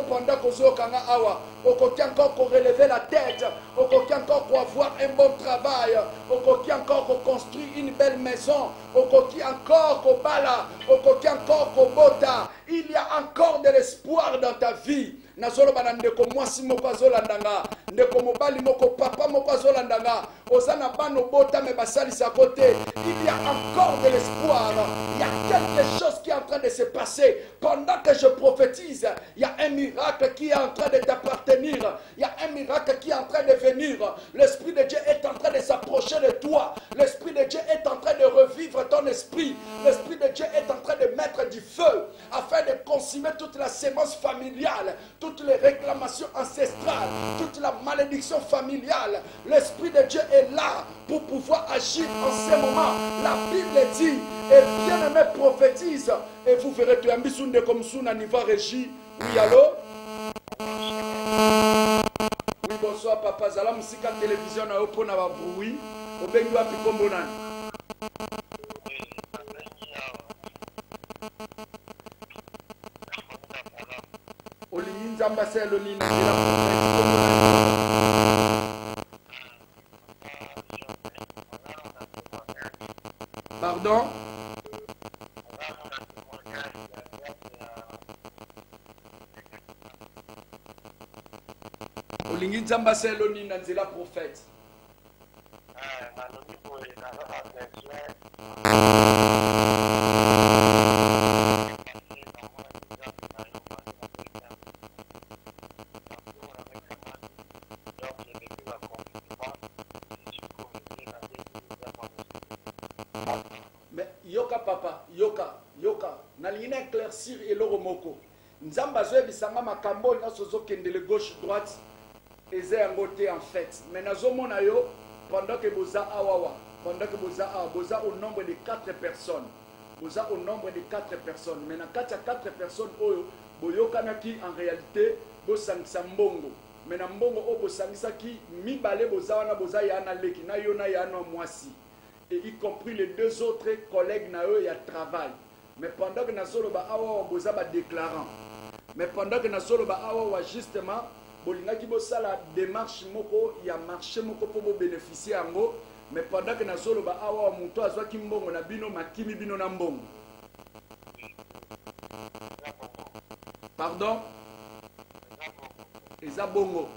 pendant que encore relever la tête, avoir un bon travail, encore construire une belle maison, encore bala, encore bota. Il y a encore de l'espoir dans ta vie. Nazoloba ndeko mwasi moko azolandanga, ndeko mobali moko papa moko azolandanga, ozana bano bota me basali sa côté. Il y a encore de l'espoir. Il y a quelque chose qui est en train de se passer. Pendant que je prophétise, il y a un miracle qui est en train de t'appartenir. Il y a un miracle qui est en train de venir. L'Esprit de Dieu est en train de s'approcher de toi. L'Esprit de Dieu est en train de revivre ton esprit. L'Esprit de Dieu est en train de mettre du feu afin de consumer toute la sémence familiale, toutes les réclamations ancestrales, toute la malédiction familiale. L'Esprit de Dieu est là pour pouvoir agir en ce moment. La Bible dit, et bien-aimé prophétise, et vous verrez tu as mis sunde comme sous un niveau régie. Oui, allô? Oui, bonsoir. bonsoir papa zala musika télévision na yo pona ba bruit obengi wapi kombo nani olingi nzamba selo nini nzela kombo nani pardon olingi nzamba selo nini na nzela prophète mais yoka papa yoka nalingi na éclaircir eloko moko nzamba zoyebisanga makambo nyonso ozokendele gauche droite eza yango te en fait mais nazomona yo pendant que boza awawa pendant que boza awa boza au nombre de 4 personnes boza au nombre de 4 personnes mais na kati ya 4 personnes oyo boyokanaki en réalité bosangisa mbongo mais na mbongo oyo bosangisaki mibale boza wana boza ya na leki na yo na ya na mwasi et y compris les 2 autres collègues na eux ya travail mais pendant que nazoloba awa boza ba déclarant mais pendant que nazoloba awa justement bolingaki bosala démarche moko ya marché moko po bénéficier yango mais pendant que nazoloba awa muto azwaki mbongo na bino makimi bino na mbongo pardon eza bongo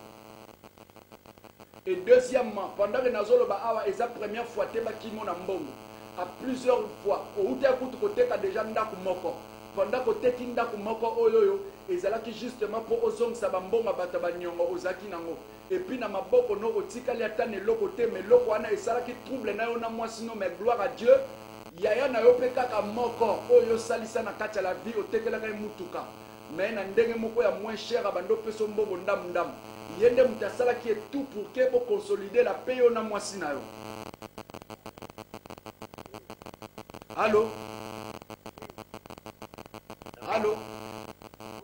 et deuxièmement pendant que nazoloba awa eza première fois te bakimo na mbongo à plusieurs fois outé akutu koteka déjà ndako moko pendant que teki ndako moko oyoyo ezalaki justement pour ozongisa bambongo bato banyongo ozaki nango et puis na maboko no otikali ata na eloko te mais eloko wana esalaki trouble na yo na mwasi no mais gloire à Dieu yaya na yo mpe kaka moko oyo osalisa na kati ya la vie otekelaka ye mutuka mais na ndenge moko ya moins cher abando peso mbongo ndamu ye nde moto asalaki tout pour ke boconsolider la paye yo na mwasi na yo allo allo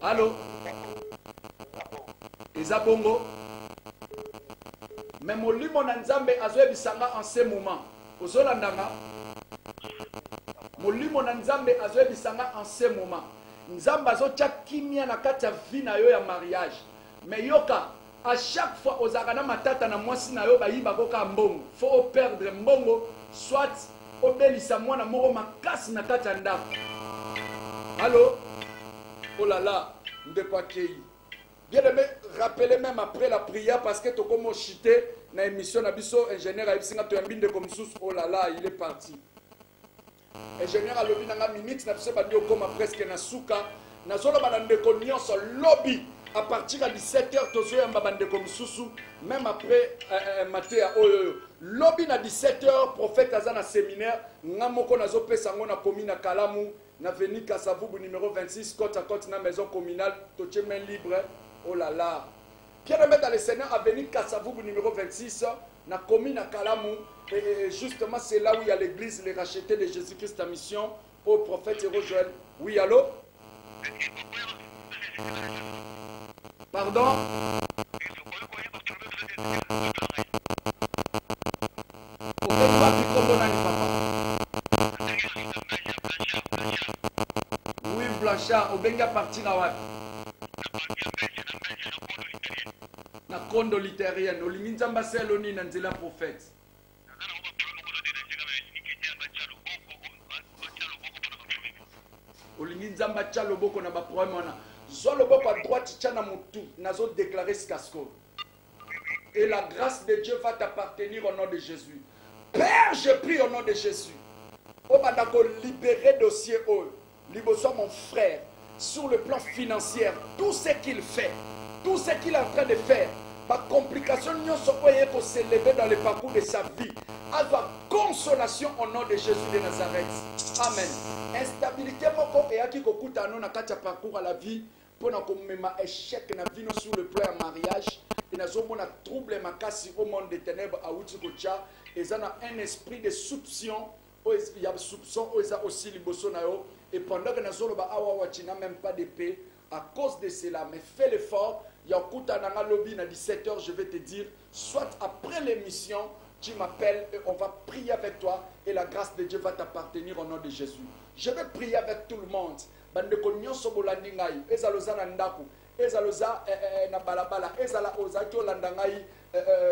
allo eza bongo mais molimo na nzambe azoyebisanga en ce moment ozolandanga molimo na nzambe azoyebisanga en ce moment nzambe azotya kimia na kati ya vie na yo ya mariage mais yoka à chaque fois ozalaka na matata na mwasi na yo bayibako ka mbongo faut perdre mbongo soit obelisa mwana moko makasi na kati ya ndako allo oh là là ndeko akei bien aimé rappelez même après la prière parce que tokomo chité na émission na biso ingénieur ayibisinga toyambi ndeko mosusu oh là là il est parti ingénieur alobi nanga minute na biso bandi okoma presque na suka nazoloba na ndeko nyonso lobby à partir de 17h tozoyamba bandeko mosusu même après matéa oyoyo lobby na 17h prophète aza na séminaire nga moko nazopesa ngo na commune na Kalamu na veni Kasavubu numéro 26 côte à côte na maison communale totie main libre oh là là Pierre-Aimé dans le Seigneur a venu Kasavubu numéro 26 na commune na Kalamu et justement c'est là où il y a l'église les rachetés de Jésus-Christ en mission au prophète Héros Joël. Oui allô pardon oui Blanchard obenga partir à wapi na kondo litérienne olingi nzamba selo nini na nzela prophète olingi nzamba tya loboko na baproblème wana zwa loboko à droite tya na motu nazo déclarer Skasko et la grâce de Dieu va t'appartenir au nom de Jésus. Père, je prie au nom de Jésus. On va libérer dossier haut. Liboso mon frère, sur le plan financier, tout ce qu'il fait, tout ce qu'il est en train de faire, ma complication n'y sont pas pour s'élever dans le parcours de sa vie. Avoir consolation au nom de Jésus de Nazareth. Amen. Instabilité moko et aki kokuta no na katia parcours à la vie pour na komema échec na vie sur le plan de mariage. Et nous avons un trouble makasi au monde des ténèbres à Outikocha. Et ça a un esprit de soupçon. Il y a soupçon, il y a aussi liboso na yo. Et pendant que Nazoloba Awawa, tu n'as même pas d'épée, à cause de cela, mais fais l'effort. Yakuta Nanga Lobby, à 17h, je vais te dire, soit après l'émission, tu m'appelles et on va prier avec toi et la grâce de Dieu va t'appartenir au nom de Jésus. Je vais prier avec tout le monde. Bandeko nyonso bolandi ngai, ezaloza na ndaku, ezaloza na balabala, ezala ozaki olanda ngai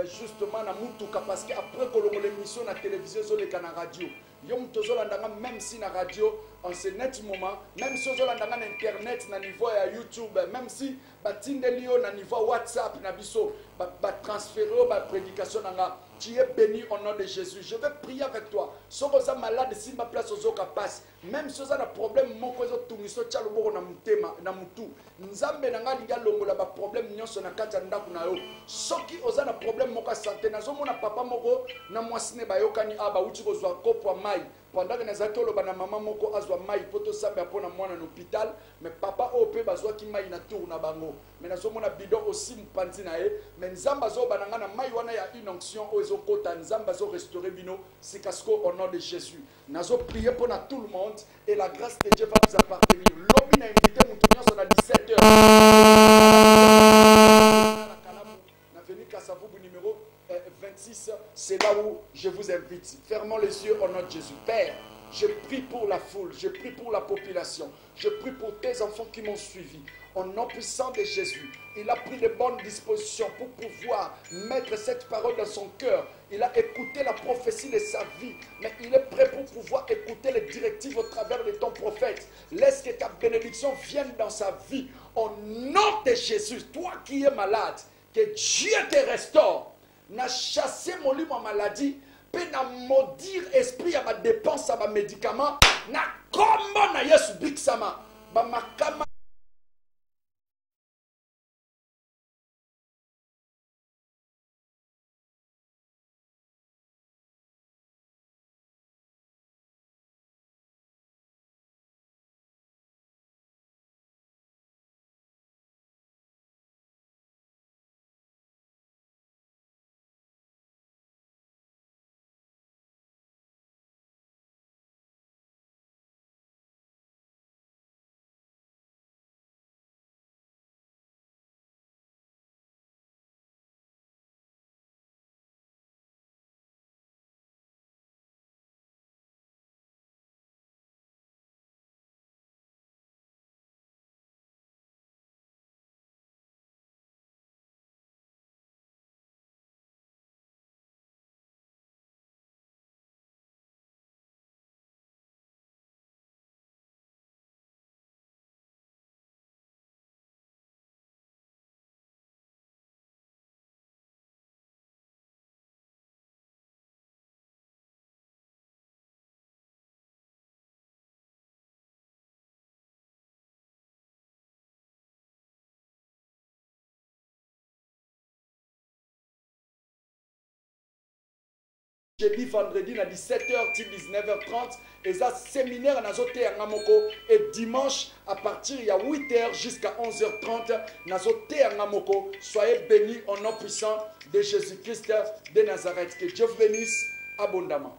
justement na mutuka parce que après kolongo l'émission na télévision zoleka na radio. Yo mtozo landanga même si na radio en ce net moment, même si ozolandanga na internet na niveau ya YouTube, même si batindeli yo na niveau WhatsApp na biso, ba transférer ba prédication nanga. Tu es béni au nom de Jésus. Je vais prier avec toi. Si tu es malade, si ma place aux autres passe, même si tu as un problème, mon cousin Tungiso Tchaloboro na mutema na mutu. Nzambe na ngali ngalongo la ba problème nyonso na kati ndaku na yo. Soki oza na problème moko santé na zomo na papa moko na mwasine bayokani aba uti kozwa kopo mai. Pendant que nazaki oloba na mama moko azwa mai poto sambe apona mwana na hôpital, mais papa ope bazwa ki mai na tour na bango. Mais nazomo na bidon aussi mpanzi na ye, mais nzamba zo bananga na mai wana ya une onction ozo kota nzamba zo restaurer bino sikasko au nom de Jésus. Nazo prier pour tout le monde et la grâce de Dieu va vous appartenir. Lobi na invité mon tournoi sur la 17h. Na venu Kasavubu numéro 26, c'est là où je vous invite. Fermons les yeux au nom de Jésus. Père, je prie pour la foule, je prie pour la population, je prie pour tes enfants qui m'ont suivi. Au nom puissant de Jésus, il a pris de bonnes dispositions pour pouvoir mettre cette parole dans son cœur. Il a écouté la prophétie de sa vie, mais il est prêt pour pouvoir écouter les directives au travers de ton prophète. Laisse que ta bénédiction vienne dans sa vie. Au nom de Jésus, toi qui es malade, que Dieu te restaure. Na chassé mon lit ma maladie, pe na maudire esprit à ma dépense à ma médicament, na comment na yesu biksama, ba makama. Jeudi, vendredi, à 17h, 19h30, et ça, séminaire à Nazoté à Namoko, et dimanche, à partir de 8h jusqu'à 11h30, Nazoté à Namoko. Soyez bénis au nom puissant de Jésus-Christ de Nazareth. Que Dieu vous bénisse abondamment.